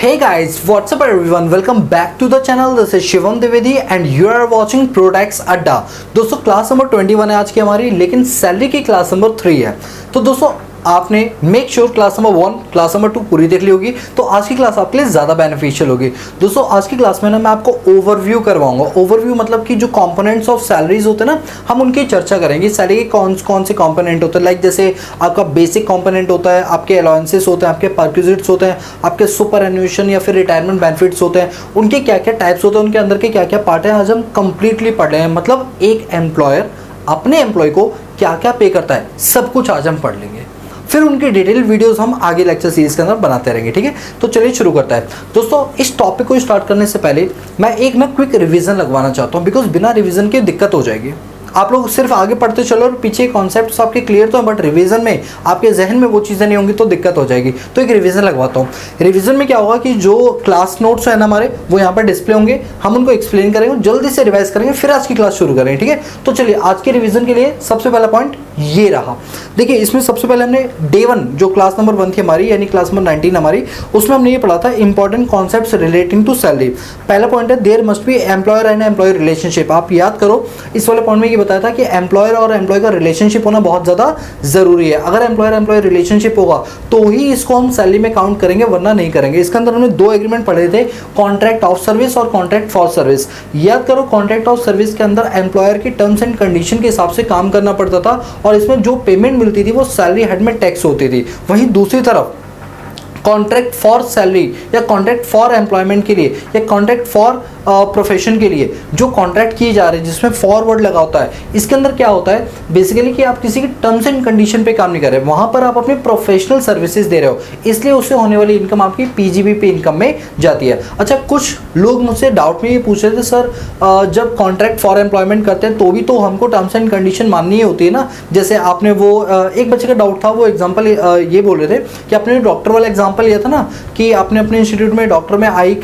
Hey guys, what's up everyone? Welcome back to the channel. This is Shivam Dwivedi and you are watching Prodax अड्डा। दोस्तों class number 21 है आज की हमारी, लेकिन सैलरी की क्लास नंबर 3 है। तो दोस्तों आपने make sure class number 1, class number 2 पूरी देख ली होगी, तो आज की क्लास आपके लिए ज़्यादा बेनिफिशियल होगी। दोस्तों आज की क्लास में ना मैं आपको ओवरव्यू करवाऊंगा। ओवरव्यू मतलब कि जो कंपोनेंट्स ऑफ सैलरीज होते हैं ना, हम उनकी चर्चा करेंगे। सैलरी के कौन से कंपोनेंट होते हैं, लाइक जैसे आपका बेसिक कंपोनेंट होता है, आपके अलाउंसेस होते हैं, आपके परक्विजिट्स होते हैं, आपके सुपर एन्यूएशन या फिर रिटायरमेंट बेनिफिट्स होते हैं, उनके क्या क्या टाइप्स होते हैं, उनके अंदर के क्या क्या पार्ट है, आज हम कंप्लीटली पढ़ रहे हैं। मतलब एक एम्प्लॉयर अपने एम्प्लॉय को क्या क्या पे करता है, सब कुछ आज हम पढ़ लेंगे। फिर उनकी डिटेल वीडियोस हम आगे लेक्चर सीरीज के अंदर बनाते रहेंगे, ठीक है। तो चलिए शुरू करता है। दोस्तों इस टॉपिक को स्टार्ट करने से पहले मैं एक ना क्विक रिवीजन लगवाना चाहता हूँ, बिकॉज बिना रिवीजन के दिक्कत हो जाएगी। आप लोग सिर्फ आगे पढ़ते चलो और पीछे कॉन्सेप्ट्स आपके क्लियर तो हैं, बट रिवीजन में आपके जहन में वो चीज़ें नहीं होंगी तो दिक्कत हो जाएगी। तो एक रिवीजन लगवाता हूँ। रिवीजन में क्या होगा कि जो क्लास नोट्स है ना हमारे, वो यहाँ पर डिस्प्ले होंगे, हम उनको एक्सप्लेन करेंगे, जल्दी से रिवाइज करेंगे, फिर आज की क्लास शुरू करेंगे, ठीक है। तो चलिए आज के रिवीजन के लिए सबसे पहला पॉइंट ये रहा। देखिए इसमें सबसे पहले हमने डे 1 जो क्लास नंबर 1 थी हमारी, यानी क्लास नंबर 19 हमारी, उसमें हमने ये पढ़ा था important concepts relating to salary. पहला पॉइंट है there must be employer and employee relationship. आप याद करो, इस वाले पॉइंट में ये बताया था कि एम्प्लॉयर और एम्प्लॉय का रिलेशनशिप होना बहुत ज़्यादा जरूरी है। अगर एम्प्लॉयर एम्प्लॉय रिलेशनशिप होगा तो ही इसको हम सैलरी में काउंट करेंगे, वरना नहीं करेंगे। इसके अंदर हमने 2 एग्रीमेंट पढ़े थे, कॉन्ट्रैक्ट ऑफ सर्विस और कॉन्ट्रैक्ट फॉर सर्विस। याद करो, कॉन्ट्रैक्ट ऑफ सर्विस के अंदर एम्प्लॉयर की टर्म्स एंड कंडीशन के हिसाब से काम करना पड़ता था और इसमें जो पेमेंट मिलती थी वो सैलरी हेड में टैक्स होती थी। वहीं दूसरी तरफ कॉन्ट्रैक्ट फॉर सैलरी या कॉन्ट्रैक्ट फॉर एम्प्लॉयमेंट के लिए या कॉन्ट्रैक्ट फॉर प्रोफेशन के लिए जो कॉन्ट्रैक्ट किए जा रहे हैं, जिसमें फॉरवर्ड लगा होता है, इसके अंदर क्या होता है बेसिकली कि आप किसी की टर्म्स एंड कंडीशन पे काम नहीं कर रहे, वहां पर आप अपनी प्रोफेशनल सर्विसेज दे रहे हो, इसलिए उससे होने वाली इनकम आपकी पीजीबी पे इनकम में जाती है। अच्छा, कुछ लोग मुझसे डाउट में ये पूछ रहे थे, सर जब कॉन्ट्रैक्ट फॉर एम्प्लॉयमेंट करते हैं तो भी तो हमको टर्म्स एंड कंडीशन माननी ही होती है ना। जैसे आपने वो एक बच्चे का डाउट था, वो एग्जाम्पल ये बोल रहे थे कि आपने डॉक्टर वाला एग्जाम्पल लिया था ना, कि आपने अपने इंस्टीट्यूट में डॉक्टर में आई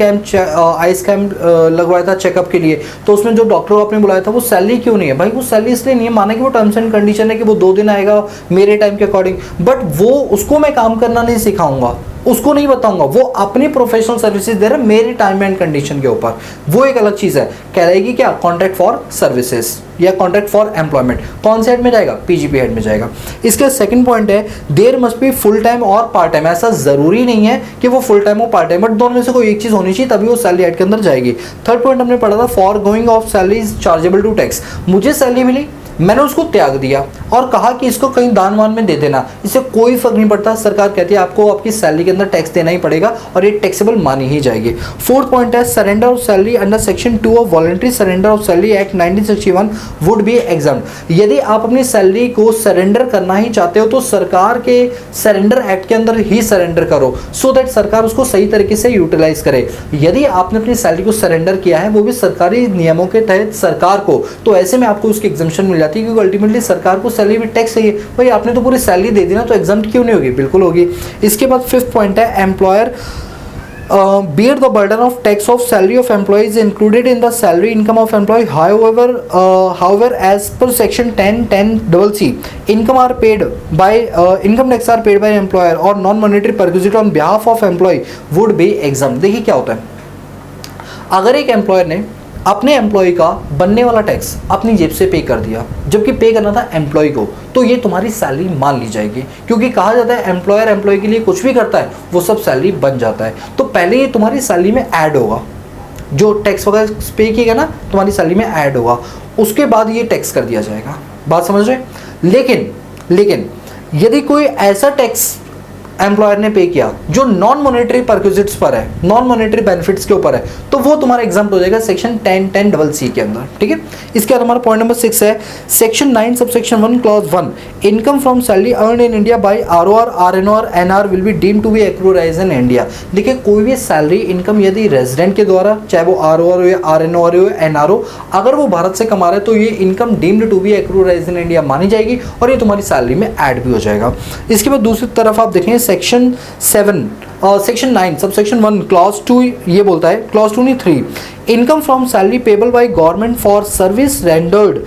स्कैम लगवाया था चेकअप के लिए, तो उसमें जो डॉक्टर को आपने बुलाया था वो सैलरी क्यों नहीं है? भाई वो सैलरी इसलिए नहीं है, माना कि वो टर्म्स एंड कंडीशन है कि वो 2 दिन आएगा मेरे टाइम के अकॉर्डिंग, बट वो उसको मैं काम करना नहीं सिखाऊंगा, उसको नहीं बताऊंगा, वो अपनी प्रोफेशनल सर्विसेज दे रहा है मेरे टाइम एंड कंडीशन के ऊपर, वो एक अलग चीज है। कहलाएगी क्या? कॉन्ट्रैक्ट फॉर सर्विसेज या कॉन्ट्रैक्ट फॉर एम्प्लॉयमेंट। कौन से हेड में जाएगा? पीजीपी हेड में जाएगा। इसका सेकंड पॉइंट है there must be full time और पार्ट टाइम। ऐसा जरूरी नहीं है कि वो फुल टाइम हो पार्ट टाइम, बट दोनों में से कोई एक चीज होनी चाहिए, तभी वो सैलरी हेड के अंदर जाएगी। थर्ड पॉइंट हमने पढ़ा था for going of salary chargeable to tax. मुझे सैलरी मिली, मैंने उसको त्याग दिया और कहा कि इसको कहीं दान वान में दे देना, इससे कोई फर्क नहीं पड़ता। सरकार कहती है आपको आपकी सैलरी के अंदर टैक्स देना ही पड़ेगा और ये टैक्सेबल मानी ही जाएगी। फोर्थ पॉइंट है surrender of salary under section 2 of voluntary surrender of salary act 1961 would be examined. यदि आप अपनी सैलरी को सरेंडर करना ही चाहते हो तो सरकार के सरेंडर एक्ट के अंदर ही सरेंडर करो, सो दैट सरकार उसको सही तरीके से यूटिलाइज करे। यदि आपने अपनी सैलरी को सरेंडर किया है, वो भी सरकारी नियमों के तहत सरकार को, तो ऐसे में आपको उसकी एग्जम्पशन मिल जाती है, क्योंकि अल्टीमेटली सरकार को सैलरी में टैक्स चाहिए। भाई आपने तो पूरी सैलरी दे दी ना, तो एग्जम्प्ट क्यों नहीं होगी? बिल्कुल होगी। इसके बाद फिफ्थ पॉइंट है employer bear the burden of tax of salary of employees included in the salary income of employee. However, as per section 10(10)(c), income tax are paid by employer or non-monetary perquisite on behalf of employee would be exempt. देखिए क्या होता है, अगर एक employer ने अपने employ का बनने वाला टैक्स अपनी जेब से पे कर दिया, जबकि पे करना था एम्प्लॉय को, तो ये तुम्हारी सैलरी मान ली जाएगी, क्योंकि कहा जाता है एम्प्लॉयर एम्प्लॉय के लिए कुछ भी करता है वो सब सैलरी बन जाता है। तो पहले ये तुम्हारी सैलरी में ऐड होगा, जो टैक्स वगैरह पे किएगा ना तुम्हारी सैलरी में ऐड होगा, उसके बाद ये टैक्स कर दिया जाएगा। बात समझ रहे? लेकिन यदि कोई ऐसा टैक्स एम्प्लॉयर ने पे किया जो नॉन मॉनेटरी परक्विजिट्स पर है, नॉन मॉनेटरी बेनिफिट्स के ऊपर है, तो वो तुम्हारा एग्जाम्प्ट हो जाएगा सेक्शन 10(10)(c) के अंदर, ठीक है। इसके बाद हमारा पॉइंट नंबर 6 है section 9 subsection 1 clause 1 income from salary earn in India by ROR, RNO और NR will be deemed to be accrued as in India. देखिए कोई भी सैलरी इनकम यदि रेजिडेंट के द्वारा, चाहे वो आरओआर हो या आरएनओ हो या एनआर हो, अगर वो भारत से कमा रहा है तो ये income deemed to be accrued as in India मानी जाएगी और ये तुम्हारी सैलरी में ऐड भी हो जाएगा। इसके बाद दूसरी तरफ आप देखें सेक्शन 9 सबसेक्शन 1 क्लॉज 2 ये बोलता है, क्लॉज 2 नहीं 3, income from salary payable by government for service rendered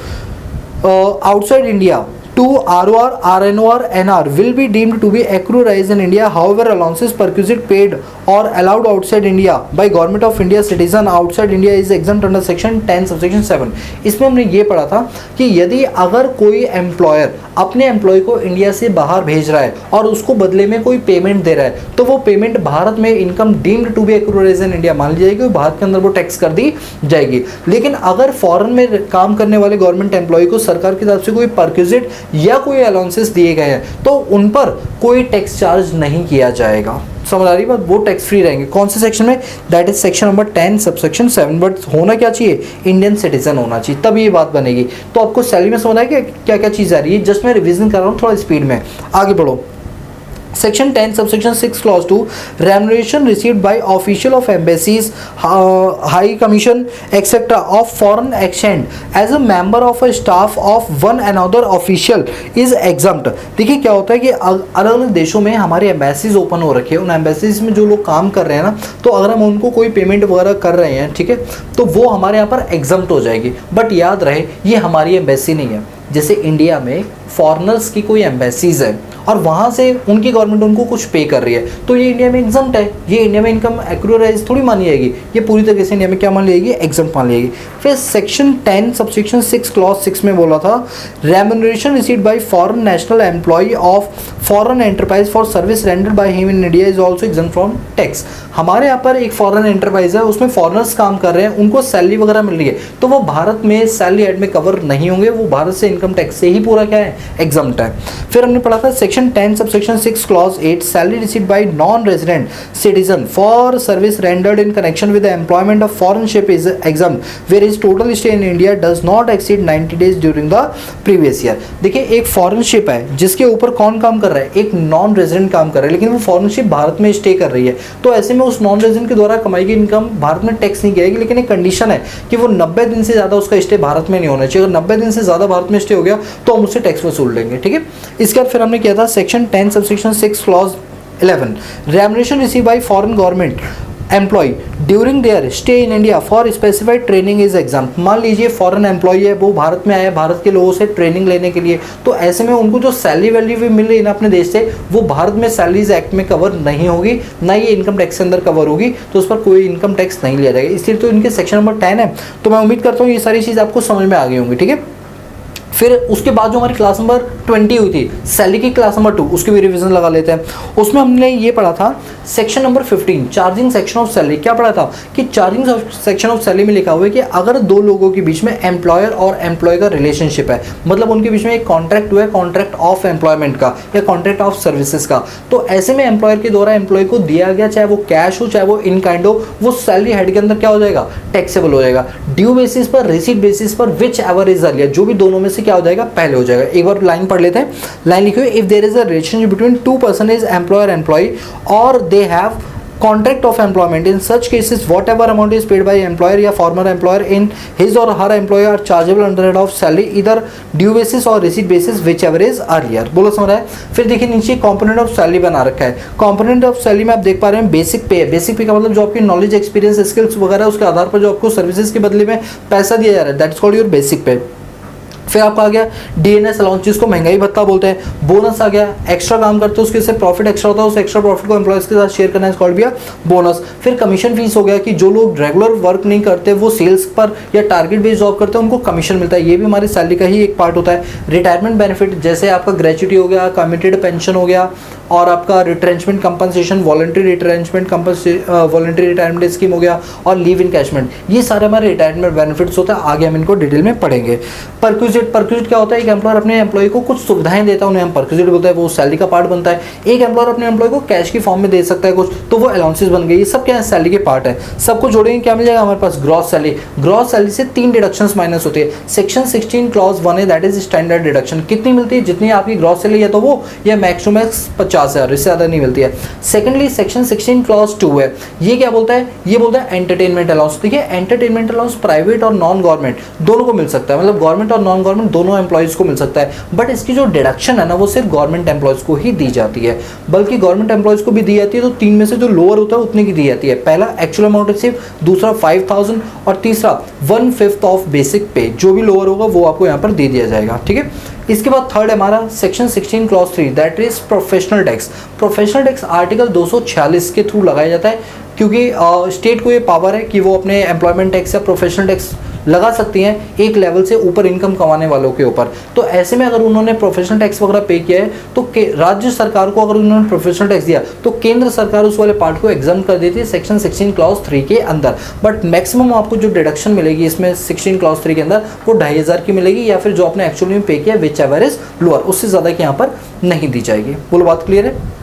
outside India to ROR, RNOR, NR will be deemed to be accrued in India. However, allowances perquisite paid or allowed outside India by Government of India citizen outside India is exempt under section 10 subsection 7. इसमें हमने ये पढ़ा था कि यदि अगर कोई employer अपने एम्प्लॉय को इंडिया से बाहर भेज रहा है और उसको बदले में कोई पेमेंट दे रहा है तो वो पेमेंट भारत में income deemed to be accrued in India मान ली जाएगी, भारत के अंदर वो टैक्स कर दी जाएगी। लेकिन अगर फॉरेन में काम करने वाले गवर्नमेंट एम्प्लॉय को सरकार की तरफ से कोई परक्विजिट या कोई अलाउंसेस दिए गए हैं तो उन पर कोई टैक्स चार्ज नहीं किया जाएगा। समझ आ रही बात, वो टैक्स फ्री रहेंगे। कौन से सेक्शन में? That is section number 10 subsection 7। But होना क्या चाहिए? इंडियन सिटीजन होना चाहिए, तब ये बात बनेगी। तो आपको सैलरी में समझ आया कि क्या क्या चीज़ आ रही है, जस्ट मैं रिवीजन कर रहा हूँ थोड़ा स्पीड में। आगे बढ़ो। Section 10 subsection 6 clause 2 remuneration received by official of embassies, high commission etc. of foreign exchange as a member of a staff of one another official is exempt। देखिए क्या होता है कि अलग अलग देशों में हमारी एम्बेसीज ओपन हो रखी है, उन एम्बेसीज में जो लोग काम कर रहे हैं ना, तो अगर हम उनको कोई पेमेंट वगैरह कर रहे हैं, ठीक है, तो वो हमारे यहाँ पर एग्जम्प्ट हो जाएगी। बट याद रहे ये हमारी एम्बेसी नहीं है। जैसे इंडिया में फॉरेनर्स की कोई एम्बेसीज है और वहाँ से उनकी गवर्नमेंट उनको कुछ पे कर रही है तो ये इंडिया में एग्जम्प्ट है, ये इंडिया में इनकम एक्रूराइज थोड़ी मानी जाएगी, ये पूरी तरीके से इंडिया में क्या मान ली जाएगी? एग्जम्प्ट मान ली जाएगी। फिर सेक्शन 10 सबसेक्शन 6 क्लॉज 6 में बोला था remuneration received by foreign national employee of foreign enterprise for service rendered by him in India is also exempt from tax. हमारे यहाँ पर एक फॉरेन एंटरप्राइज है, उसमें फॉरेनर्स काम कर रहे हैं, उनको सैलरी वगैरह मिल रही है तो वो भारत में सैलरी एड में कवर नहीं होंगे, वो भारत से इनकम टैक्स से ही पूरा क्या है? एग्जम्प्ट है। फिर हमने पढ़ा था section 10 subsection 6 clause 8 salary received by non resident citizen for service rendered in connection with the employment of foreign ship is exempt where is total stay in India does not exceed 90 days during the previous year. देखिए एक foreign ship है जिसके ऊपर कौन काम कर रहा है? एक नॉन रेजिडेंट काम कर रहा है, लेकिन वो फॉरेन शिप भारत में स्टे कर रही है, तो ऐसे में उस नॉन रेजिडेंट के द्वारा कमाई की इनकम भारत में टैक्स नहीं किएगी। लेकिन एक कंडीशन है कि वो 90 दिन से ज़्यादा उसका स्टे भारत में नहीं होना चाहिए। अगर 90 दिन से ज़्यादा भारत में स्टे हो गया तो हम उससे टैक्स वसूल लेंगे, ठीक है। इसके बाद फिर हमने किया था section 10 subsection 6 clause 11 remuneration receive by foreign government employee during their stay in India for specified training is exempt. मान लीजिए फॉरेन एम्प्लॉय है, वो भारत में आया भारत के लोगों से ट्रेनिंग लेने के लिए, तो ऐसे में उनको जो सैलरी वैल्यू भी मिल रही है ना अपने देश से, वो भारत में सैलरीज एक्ट में कवर नहीं होगी, ना ये इनकम टैक्स के अंदर कवर होगी, तो उस पर कोई इनकम टैक्स नहीं लिया जाएगा। इसलिए तो इनके सेक्शन नंबर 10 है। तो मैं उम्मीद करता हूँ ये सारी चीज़ आपको समझ में आ गई होंगी, ठीक है। फिर उसके बाद जो हमारी क्लास नंबर 20 हुई थी सैलरी की क्लास नंबर 2, उसकी भी रिवीजन लगा लेते हैं। उसमें हमने ये पढ़ा था section number 15 charging section of salary. क्या पढ़ा था कि चार्जिंग सेक्शन ऑफ सैलरी में लिखा हुआ है कि अगर दो लोगों के बीच में एम्प्लॉयर और एम्प्लॉय का रिलेशनशिप है, मतलब उनके बीच में एक कॉन्ट्रैक्ट हुआ है, कॉन्ट्रैक्ट ऑफ एम्प्लॉयमेंट का या कॉन्ट्रैक्ट ऑफ सर्विसेज का, तो ऐसे में एम्प्लॉयर के द्वारा एम्प्लॉय को दिया गया, चाहे वो कैश हो चाहे वो इन काइंड हो, वो सैलरी हेड के अंदर क्या हो जाएगा? टैक्सेबल हो जाएगा। ड्यू बेसिस पर, रिसीट बेसिस पर, विच एवर इज अर्लियर, जो भी दोनों में से क्या हो जाएगा? पहले हो जाएगा। एक बार लाइन पढ़ लेते हैं। लाइन लिखी हुई if there is a relationship between two person is employer employee और they have contract of employment in such cases whatever amount is paid by employer या former employer in his or her employer are chargeable under head of salary either due basis or receipt basis whichever is earlier। बोलो समझ रहा है। फिर देखिए नीचे component of salary बना रखा है। कंपोनेंट ऑफ सैलरी में आप देख पा रहे हैं बेसिक पे है। बेसिक पे का मतलब जो आपकी नॉलेज एक्सपीरियंस स्किल्स वगैरह उसके आधार पर जो आपको सर्विसेज के बदले में पैसा दिया जा रहा है that is called your basic पे। फिर आपका आ गया डीएनएस अलाउंस जिसको महंगाई भत्ता बोलते हैं। बोनस आ गया, एक्स्ट्रा काम करते हो उसके से प्रॉफिट एक्स्ट्रा होता है, उस एक्स्ट्रा प्रॉफिट को एम्प्लॉयज के साथ शेयर करना है, कॉल्ड भी बोनस। फिर कमीशन फीस हो गया कि जो लोग रेगुलर वर्क नहीं करते वो सेल्स पर या टारगेट बेस्ड जॉब करते हैं उनको कमीशन मिलता है, ये भी हमारी सैलरी का ही एक पार्ट होता है। रिटायरमेंट बेनिफिट जैसे आपका ग्रेच्युटी हो गया, कमिटेड पेंशन हो गया और आपका retrenchment compensation, voluntary retrenchment voluntary retirement scheme हो गया और लीव इनकैशमेंट, ये सारे हमारे रिटायरमेंट बेनिफिट्स होते हैं। आगे हम इनको डिटेल में पढ़ेंगे। परक्विजिट क्या होता है? एक एम्प्लॉयर अपने एम्प्लॉय को कुछ सुविधाएं देता है, उन्हें हम परक्विजिट बोलते हैं, वो सैलरी का पार्ट बनता है। एक एम्प्लॉयर अपने एम्प्लॉय को कैश की फॉर्म में दे सकता है कुछ, तो वो अलाउंसेस बन गई। ये सब क्या है? सैलरी के पार्ट है। सबको जोड़ेंगे क्या मिल जाएगा हमारे पास? Gross salary. ग्रॉस सैलरी से 3 डिडक्शंस माइनस होती है। सेक्शन 16 क्लॉज 1 है दैट इज स्टैंडर्ड डिडक्शन। कितनी मिलती है? जितनी आपकी ग्रॉस सैलरी है तो वो, या मैक्स टू मैक्स 50,000, इससे ज़्यादा नहीं मिलती है। सेकेंडली सेक्शन 16 क्लॉज 2 है, ये क्या बोलता है? ये बोलता है एंटरटेनमेंट अलाउंस। देखिए एंटरटेनमेंट अलाउंस प्राइवेट और नॉन गवर्नमेंट दोनों को मिल सकता है, मतलब गवर्नमेंट और नॉन गवर्नमेंट दोनों एम्प्लॉयज को मिल सकता है, बट इसकी जो डिडक्शन है ना वो सिर्फ गवर्नमेंट एम्प्लॉयज को ही दी जाती है। बल्कि गवर्नमेंट एम्प्लॉयज को भी दी जाती है तो 3 में से जो लोअर होता है उतने की दी जाती है। पहला एक्चुअल अमाउंट रिसीव, दूसरा 5,000 और तीसरा 1/5 ऑफ बेसिक पे। जो भी लोअर होगा वो आपको यहाँ पर दे दिया जाएगा, ठीक है। इसके बाद थर्ड है हमारा section 16 clause 3 that is professional tax. Professional tax article 246 के थ्रू लगाया जाता है, क्योंकि स्टेट को ये पावर है कि वो अपने एम्प्लॉयमेंट टैक्स या प्रोफेशनल टैक्स लगा सकती हैं एक लेवल से ऊपर इनकम कमाने वालों के ऊपर। तो ऐसे में अगर उन्होंने प्रोफेशनल टैक्स वगैरह पे किया है तो राज्य सरकार को अगर उन्होंने प्रोफेशनल टैक्स दिया तो केंद्र सरकार उस वाले पार्ट को एग्जाम कर देती है सेक्शन 16 क्लॉज 3 के अंदर। बट मैक्सिमम आपको जो डिडक्शन मिलेगी इसमें 16 क्लॉज 3 के अंदर वो 2500 की मिलेगी, या फिर जो आपने एक्चुअली में पे किया विच एवर इज लोअर, उससे ज़्यादा की यहाँ पर नहीं दी जाएगी। बोलो बात क्लियर है।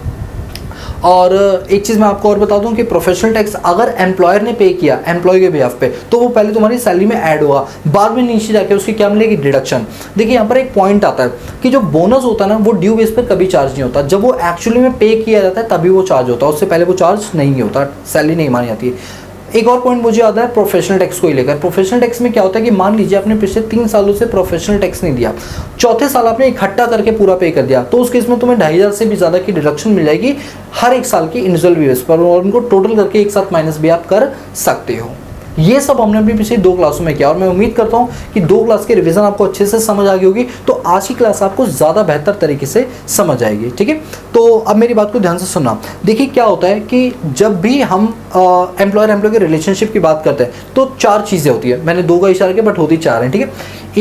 और एक चीज़ मैं आपको और बता दूं कि प्रोफेशनल टैक्स अगर एम्प्लॉयर ने पे किया एम्प्लॉय के बिहाफ पे तो वो पहले तुम्हारी सैलरी में ऐड होगा, बाद में नीचे जाके उसकी क्या मिलेगी, डिडक्शन। देखिए यहाँ पर एक पॉइंट आता है कि जो बोनस होता है ना वो ड्यू बेस पर कभी चार्ज नहीं होता, जब वो एक्चुअली में पे किया जाता है तभी वो चार्ज होता है, उससे पहले वो चार्ज नहीं होता, सैलरी नहीं मानी जाती है। एक और पॉइंट मुझे याद है प्रोफेशनल टैक्स को ही लेकर। प्रोफेशनल टैक्स में क्या होता है कि मान लीजिए आपने पिछले 3 सालों से प्रोफेशनल टैक्स नहीं दिया, चौथे साल आपने इकट्ठा करके पूरा पे कर दिया, तो उस केस में तुम्हें 2500 से भी ज़्यादा की डिडक्शन मिल जाएगी हर एक साल की इंडिविजुअल बेस पर, और उनको टोटल करके एक साथ माइनस भी आप कर सकते हो। ये सब हमने भी पिछले 2 क्लासों में किया और मैं उम्मीद करता हूँ कि 2 क्लास के रिवीजन आपको अच्छे से समझ आ गई होगी, तो आज की क्लास आपको ज़्यादा बेहतर तरीके से समझ आएगी। ठीक है, तो अब मेरी बात को ध्यान से सुनना। देखिए क्या होता है कि जब भी हम एम्प्लॉयर एम्प्लॉय के रिलेशनशिप की बात करते हैं तो 4 चीज़ें होती है, मैंने 2 का इशारा किया बट होती 4 हैं। ठीक है,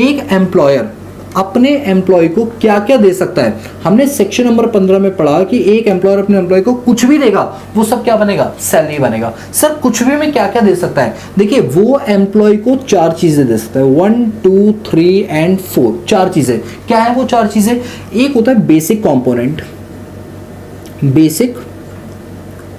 एक एम्प्लॉयर अपने एम्प्लॉय को क्या क्या दे सकता है। हमने सेक्शन नंबर 15 में पढ़ा कि एक एम्प्लॉयर अपने एम्प्लॉय को कुछ भी देगा वो सब क्या बनेगा, सैलरी बनेगा। सर कुछ भी में क्या क्या दे सकता है, देखिए वो एम्प्लॉय को 4 चीजें दे सकता है, 1 2 3 एंड 4, 4 चीजें। क्या है वो 4 चीजें, एक होता है बेसिक कॉम्पोनेंट, बेसिक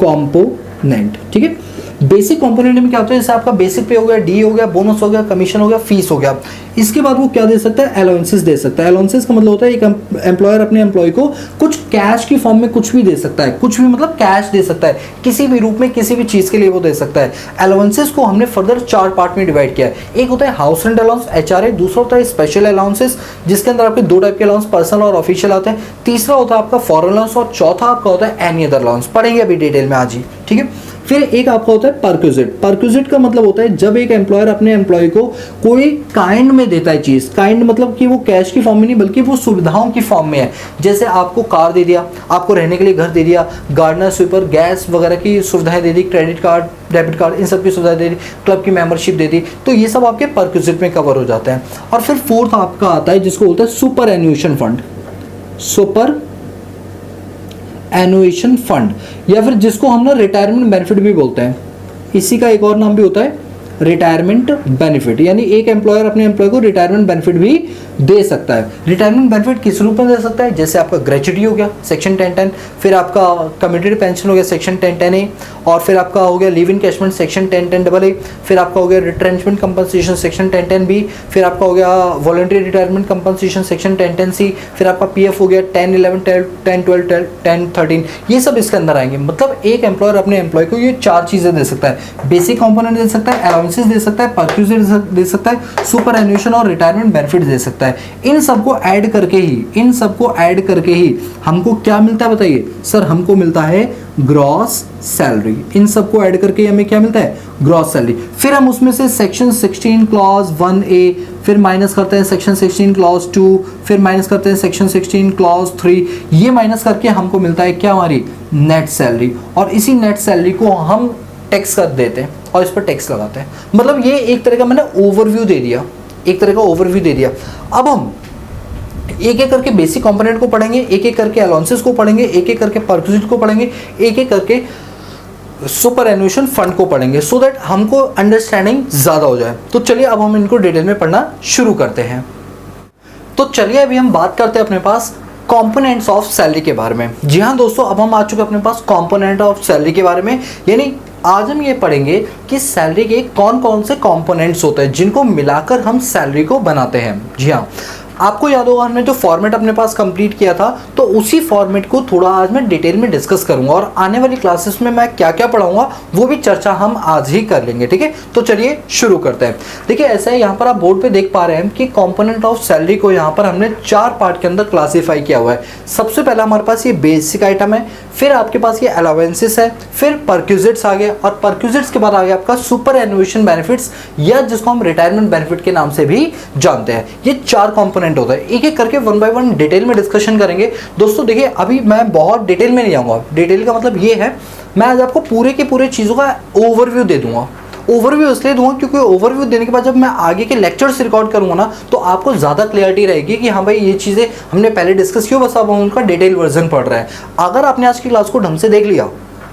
कॉम्पोनेंट। ठीक है, बेसिक कंपोनेंट में क्या होता है, जैसे आपका बेसिक पे हो गया, डी हो गया, बोनस हो गया, कमीशन हो गया, फीस हो गया। इसके बाद वो क्या दे सकता है, अलाउंसेस दे सकता है। अलाउंसेस का मतलब होता है एक एम्प्लॉयर अपने एम्प्लॉय को कुछ कैश की फॉर्म में कुछ भी दे सकता है, कुछ भी मतलब कैश दे सकता है, किसी भी रूप में किसी भी चीज़ के लिए वो दे सकता है। अलाउंसेस को हमने फर्दर 4 पार्ट में डिवाइड किया है। एक होता है हाउस रेंट अलाउंस HRA, दूसरा होता है स्पेशल अलाउंसेस जिसके अंदर आपके 2 टाइप के अलाउंस पर्सनल और ऑफिशियल आते हैं, तीसरा होता है आपका फॉरेन अलाउंस और चौथा आपका होता है एनी अदर अलाउंस। पढ़ेंगे अभी डिटेल में आज ही। ठीक है, फिर एक आपका होता है परक्विजिट। परक्विजिट का मतलब होता है जब एक एम्प्लॉयर अपने एम्प्लॉय को कोई काइंड में देता है चीज, काइंड मतलब कि वो कैश की फॉर्म में नहीं बल्कि वो सुविधाओं की फॉर्म में है। जैसे आपको कार दे दिया, आपको रहने के लिए घर दे दिया, गार्डनर स्वीपर गैस वगैरह की सुविधाएं दे दी, क्रेडिट कार्ड डेबिट कार्ड इन सब की सुविधाएं दे दी, क्लब की मेंबरशिप दे दी, तो ये सब आपके परक्विजिट में कवर हो जाते हैं। और फिर फोर्थ आपका आता है जिसको बोलते हैं सुपर एन्यूएशन फंड, सुपर एनुएशन फंड, या फिर जिसको हम ना रिटायरमेंट बेनिफिट भी बोलते हैं। इसी का एक और नाम भी होता है रिटायरमेंट बेनिफिट, यानी एक एम्प्लॉयर अपने एम्प्लॉय को रिटायरमेंट बेनिफिट भी दे सकता है। रिटायरमेंट बेनिफिट किस रूप में दे सकता है, जैसे आपका ग्रेच्युटी हो गया सेक्शन 1010, फिर आपका कमिटेड पेंशन हो गया सेक्शन 1010A, और फिर आपका हो गया लीव इनकैशमेंट सेक्शन 1010AA, फिर आपका हो गया रिट्रेंचमेंट कंपनसेशन सेक्शन 1010B, फिर आपका हो गया voluntary retirement compensation section 1010C, फिर आपका PF हो गया 10, 11, 10, 12, 10, 13, ये सब इसके अंदर आएंगे। मतलब एक एम्प्लॉयर अपने एम्प्लॉय को ये 4 चीज़ें दे सकता है, बेसिक कॉम्पोनेंट दे सकता है, अलाउंसेस दे सकता है, परक्विजिट दे सकता है, सुपर एन्यूएशन और रिटायरमेंट बेनिफिट दे सकता है। इन सबको ऐड करके ही हमको क्या मिलता है बताइए सर, हमको मिलता है ग्रॉस सैलरी। इन सबको ऐड करके हमें क्या मिलता है, ग्रॉस सैलरी। फिर हम उसमें से सेक्शन 16 क्लॉज 1A फिर माइनस करते हैं सेक्शन 16 क्लॉज 2, फिर माइनस करते हैं सेक्शन 16 क्लॉज 3, ये माइनस करके हमको मिलता है क्या, हमारी नेट सैलरी। और इसी नेट सैलरी को हम टैक्स कर देते हैं और इस पर टैक्स लगाते हैं। मतलब ये एक तरह का मैंने ओवरव्यू दे दिया, एक तरह का ओवरव्यू दे दिया। अब हम एक एक करके बेसिक कंपोनेंट को पढ़ेंगे, एक एक करके अलाउंसेस को पढ़ेंगे, एक एक करके परक्विजिट को पढ़ेंगे, एक एक करके सुपर एन्यूएशन फंड को पढ़ेंगे, सो दैट हमको अंडरस्टैंडिंग ज़्यादा हो जाए। तो चलिए अब हम इनको डिटेल में पढ़ना शुरू करते हैं। तो चलिए अभी हम बात करते हैं अपने पास कंपोनेंट्स ऑफ सैलरी के बारे में। जी हाँ दोस्तों, अब हम आ चुके हैं अपने पास कंपोनेंट ऑफ सैलरी के बारे में, यानी आज हम ये पढ़ेंगे कि सैलरी के कौन कौन से कंपोनेंट्स होते हैं जिनको मिलाकर हम सैलरी को बनाते हैं। जी हाँ, आपको याद होगा हमने जो फॉर्मेट अपने पास कंप्लीट किया था, तो उसी फॉर्मेट को थोड़ा आज मैं डिटेल में डिस्कस करूंगा और आने वाली क्लासेस में मैं क्या क्या पढ़ाऊंगा वो भी चर्चा हम आज ही कर लेंगे। ठीक है, तो चलिए शुरू करते हैं। देखिए ऐसा है, यहाँ पर आप बोर्ड पे देख पा रहे हैं कि कंपोनेंट ऑफ सैलरी को यहाँ पर हमने 4 पार्ट के अंदर क्लासीफाई किया हुआ है। सबसे पहला हमारे पास ये बेसिक आइटम है, फिर आपके पास ये अलावेंसेस है, फिर परक्विजिट्स आ गए, और परक्विजिट्स के बाद आ गया आपका सुपर एन्युएशन बेनिफिट्स, या जिसको हम रिटायरमेंट बेनिफिट के नाम से भी जानते हैं। ये 4 कंपोनेंट इंपॉर्टेंट होता है। एक एक करके वन बाय वन डिटेल में डिस्कशन करेंगे। दोस्तों देखिए, अभी मैं बहुत डिटेल में नहीं जाऊँगा। डिटेल का मतलब ये है, मैं आज आपको पूरे के पूरे चीज़ों का ओवरव्यू दे दूंगा। ओवरव्यू इसलिए दूंगा क्योंकि ओवरव्यू देने के बाद जब मैं आगे के लेक्चर्स रिकॉर्ड करूंगा ना, तो आपको ज़्यादा क्लियरिटी रहेगी कि हाँ भाई ये चीज़ें हमने पहले डिस्कस किया, बस अब हम उनका डिटेल वर्जन पढ़ रहे हैं। अगर आपने आज की क्लास को ढंग से देख लिया,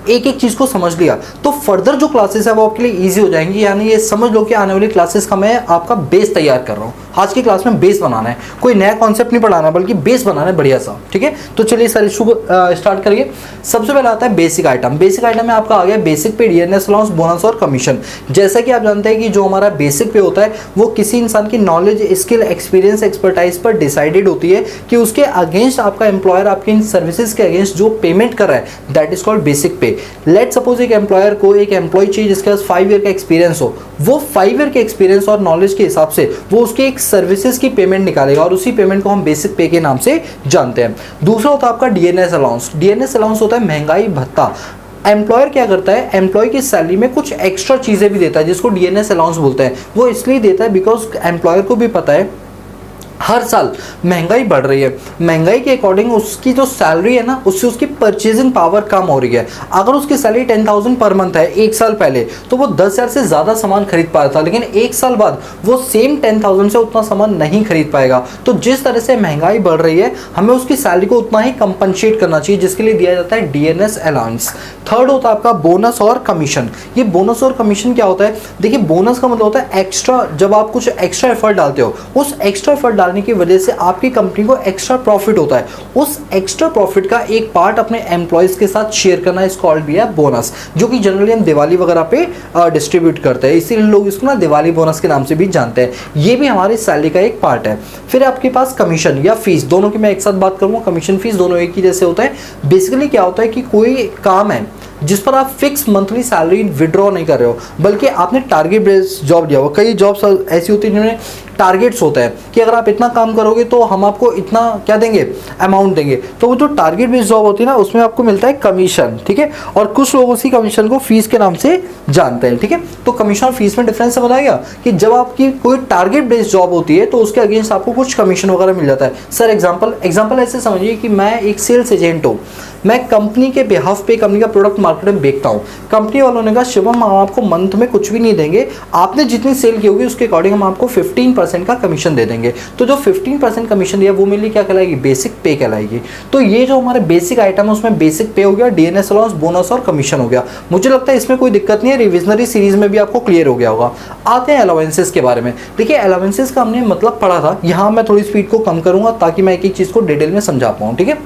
एक एक चीज़ को समझ लिया, तो फर्दर जो क्लासेस है वो आपके लिए इजी हो जाएंगी। यानी ये समझ लो कि आने वाली क्लासेस का मैं आपका बेस तैयार कर रहा हूँ। आज की क्लास में बेस बनाना है, कोई नया कॉन्सेप्ट नहीं पढ़ाना, बल्कि बेस बनाना है बढ़िया सा। ठीक है, तो चलिए सर इशू स्टार्ट करिए। सबसे पहले आता है बेसिक आइटम। बेसिक आइटम में आपका आ गया बेसिक पे, डीएनएस अलाउंस, बोनस और कमीशन। जैसा कि आप जानते हैं कि जो हमारा बेसिक पे होता है वो किसी इंसान की नॉलेज, स्किल, एक्सपीरियंस, एक्सपर्टाइज पर डिसाइडेड होती है कि उसके अगेंस्ट आपका एम्प्लॉयर आपके इन सर्विसेज के अगेंस्ट जो पेमेंट कर रहा है, दैट इज कॉल्ड बेसिक पे। लेट सपोज एक एम्प्लॉयर को एक एम्प्लॉय चाहिए जिसके पास 5 ईयर का एक्सपीरियंस हो। वो 5 ईयर के एक्सपीरियंस और नॉलेज के हिसाब से वो उसके एक सर्विसेज की पेमेंट निकालेगा और उसी पेमेंट को हम बेसिक पे के नाम से जानते हैं। दूसरा होता है आपका डीएनएस अलाउंस। डीएनएस अलाउंस होता है महंगाई भत्ता। एम्प्लॉयर क्या करता है, एम्प्लॉय की सैलरी में कुछ एक्स्ट्रा चीज़ें भी देता है जिसको डीएनएस अलाउंस बोलते हैं। वो इसलिए देता है बिकॉज एम्प्लॉयर को भी पता है हर साल महंगाई बढ़ रही है, महंगाई के अकॉर्डिंग उसकी जो सैलरी है ना, उससे उसकी परचेजिंग पावर कम हो रही है। अगर उसकी सैलरी 10,000 पर मंथ है एक साल पहले, तो वो 10,000 से ज़्यादा सामान खरीद पा रहा था, लेकिन एक साल बाद वो सेम 10,000 से उतना सामान नहीं खरीद पाएगा। तो जिस तरह से महंगाई बढ़ रही है, हमें उसकी सैलरी को उतना ही कंपनसेट करना चाहिए, जिसके लिए दिया जाता है डीएनएस अलाउंस। थर्ड होता है आपका बोनस और कमीशन। ये बोनस और कमीशन क्या होता है, देखिए बोनस का मतलब होता है एक्स्ट्रा, जब आप कुछ एक्स्ट्रा एफर्ट डालते हो, उस एक्स्ट्रा एफर्ट डालने की वजह से आपकी कंपनी को एक्स्ट्रा प्रॉफिट होता है। उस एक्स्ट्रा प्रॉफिट का एक पार्ट अपने एम्प्लॉयज के साथ शेयर करना इस कॉल्ड भी है बोनस, जो कि जनरली हम दिवाली वगैरह पे डिस्ट्रीब्यूट करते हैं, इसीलिए लोग इसको ना दिवाली बोनस के नाम से भी जानते हैं। ये भी हमारी सैलरी का एक पार्ट है। फिर आपके पास कमीशन या फीस, दोनों की मैं एक साथ बात करूंगा। कमीशन फीस दोनों एक ही जैसे होता है। बेसिकली क्या होता है कि कोई काम है जिस पर आप फिक्स मंथली सैलरी विड्रॉ नहीं कर रहे हो, बल्कि आपने टारगेट बेस्ड जॉब दिया हो। कई जॉब्स ऐसी होती है जिनमें टारगेट्स होते हैं कि अगर आप इतना काम करोगे तो हम आपको इतना क्या देंगे, अमाउंट देंगे। तो वो जो टारगेट बेस्ड जॉब होती है ना, उसमें आपको मिलता है कमीशन। ठीक है, और कुछ लोग उसी कमीशन को फीस के नाम से जानते हैं। ठीक है, तो कमीशन और फीस में डिफरेंस समझ आएगा कि जब आपकी कोई टारगेट बेस्ड जॉब होती है तो उसके अगेंस्ट आपको कुछ कमीशन वगैरह मिल जाता है। सर एग्जाम्पल ऐसे समझिए कि मैं एक सेल्स एजेंट हूँ, मैं कंपनी के बिहाफ पे कंपनी का प्रोडक्ट मार्केट में बेचता हूँ। कंपनी वालों ने कहा शिवम हम आपको मंथ में कुछ भी नहीं देंगे, आपने जितनी सेल की होगी उसके अकॉर्डिंग हम आपको 15% का कमीशन दे देंगे। तो जो 15% कमीशन दिया वो मेरे लिए क्या कहलाएगी, बेसिक पे कहलाएगी। तो ये जो हमारे बेसिक आइटम है उसमें बेसिक पे हो गया, डीएनएस अलाउंस, बोनस और कमीशन हो गया। मुझे लगता है इसमें कोई दिक्कत नहीं है, रिविजनरी सीरीज में भी आपको क्लियर हो गया होगा। आते हैं अलाउंसेस के बारे में। देखिए अलाउंसेस का हमने मतलब पढ़ा था, यहाँ मैं थोड़ी स्पीड को कम करूँगा ताकि मैं एक एक चीज़ को डिटेल में समझा पाऊँ। ठीक है,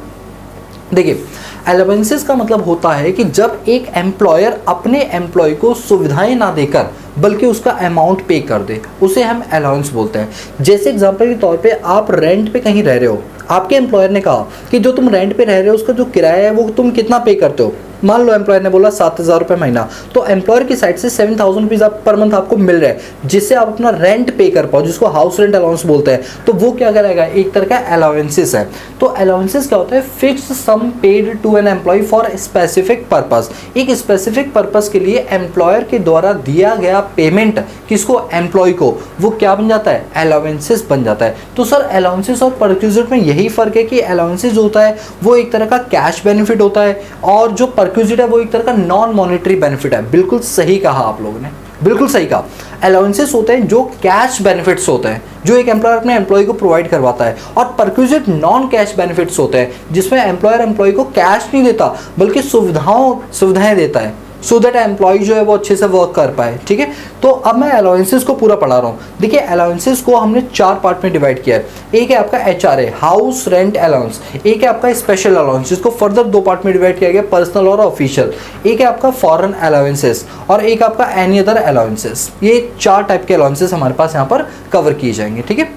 देखिए अलाउंसेस का मतलब होता है कि जब एक एम्प्लॉयर अपने एम्प्लॉय को सुविधाएं ना देकर बल्कि उसका अमाउंट पे कर दे, उसे हम अलाउंस बोलते हैं। जैसे एग्जांपल के तौर पे आप रेंट पे कहीं रह रहे हो, आपके एम्प्लॉयर ने कहा कि जो तुम रेंट पे रह रहे हो उसका जो किराया है वो तुम कितना पे करते हो। मान लो एम्प्लॉयर ने बोला 7,000 रुपये महीना, तो एम्प्लॉयर की साइड से 7,000 रुपीज़ पर मंथ आपको मिल रहा है जिससे आप अपना रेंट पे कर पाओ, जिसको हाउस रेंट अलाउंस बोलते हैं। तो वो क्या करेगा, एक तरह का अलाउंसेस है। तो अलाउंसेस क्या होता है, fix sum paid to an employee for specific purpose. एक स्पेसिफिक पर्पस के लिए एम्प्लॉयर के द्वारा दिया गया पेमेंट किसको, एम्प्लॉय को, वो क्या बन जाता है, अलाउंसेस बन जाता है। तो सर अलाउंसेस और परक्यूजिट में यही फर्क है कि अलाउंसेस जो होता है वो एक तरह का कैश बेनिफिट होता है और जो परक्यूजिट है वो एक तरह का नॉन मॉनेटरी बेनिफिट है। बिल्कुल सही कहा आप लोगों ने, बिल्कुल सही कहा। अलाउंसेस होते हैं जो कैश बेनिफिट्स होते हैं जो एक एम्प्लॉयर अपने एम्प्लॉय को प्रोवाइड करवाता है, और परक्यूजिट नॉन कैश बेनिफिट्स होते हैं जिसमें एम्प्लॉयर एम्प्लॉय को कैश नहीं देता बल्कि सुविधाएं देता है, सो दैट एम्प्लॉय जो है वो अच्छे से वर्क कर पाए। ठीक है, तो अब मैं अलाउंसेस को पूरा पढ़ा रहा हूँ। देखिए अलाउंसेस को हमने 4 पार्ट में डिवाइड किया है। एक है आपका HRA, हाउस रेंट अलाउंस। एक है आपका स्पेशल अलाउंस जिसको फर्दर 2 पार्ट में डिवाइड किया गया, पर्सनल और ऑफिशियल। एक है आपका फॉरेन अलाउंसेस और एक आपका एनी अदर अलाउंसेस। ये 4 टाइप के अलाउंसेस हमारे पास यहाँ पर कवर किए जाएंगे। ठीक है,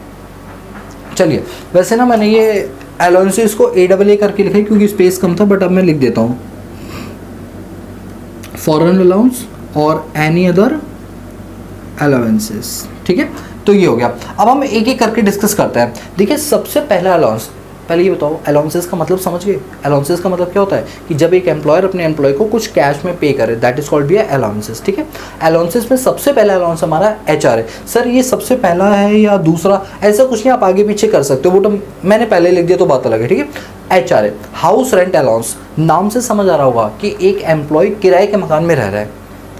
चलिए वैसे ना मैंने ये अलाउंसेस को AAA करके लिखा है क्योंकि स्पेस कम था, बट अब मैं लिख देता हूँ फॉरेन अलाउंस और एनी अदर अलाउंसेस। ठीक है, तो ये हो गया। अब हम एक एक करके डिस्कस करते हैं। देखिए सबसे पहला अलाउंस पहले ये बताओ अलाउंसेस का मतलब समझ गए? अलाउंसेस का मतलब क्या होता है कि जब एक एम्प्लॉयर अपने एम्प्लॉय को कुछ कैश में पे करे, that is called be allowances. ठीक है, अलाउंसेस में सबसे पहला अलाउंस हमारा HR है। सर ये सबसे पहला है या दूसरा, ऐसा कुछ नहीं, आप आगे पीछे कर सकते हो, वो तो मैंने पहले लिख दिया तो बात अलग है। ठीक है, HR है। हाउस रेंट अलाउंस, नाम से समझ आ रहा होगा कि एक एम्प्लॉय किराए के मकान में रह रहा है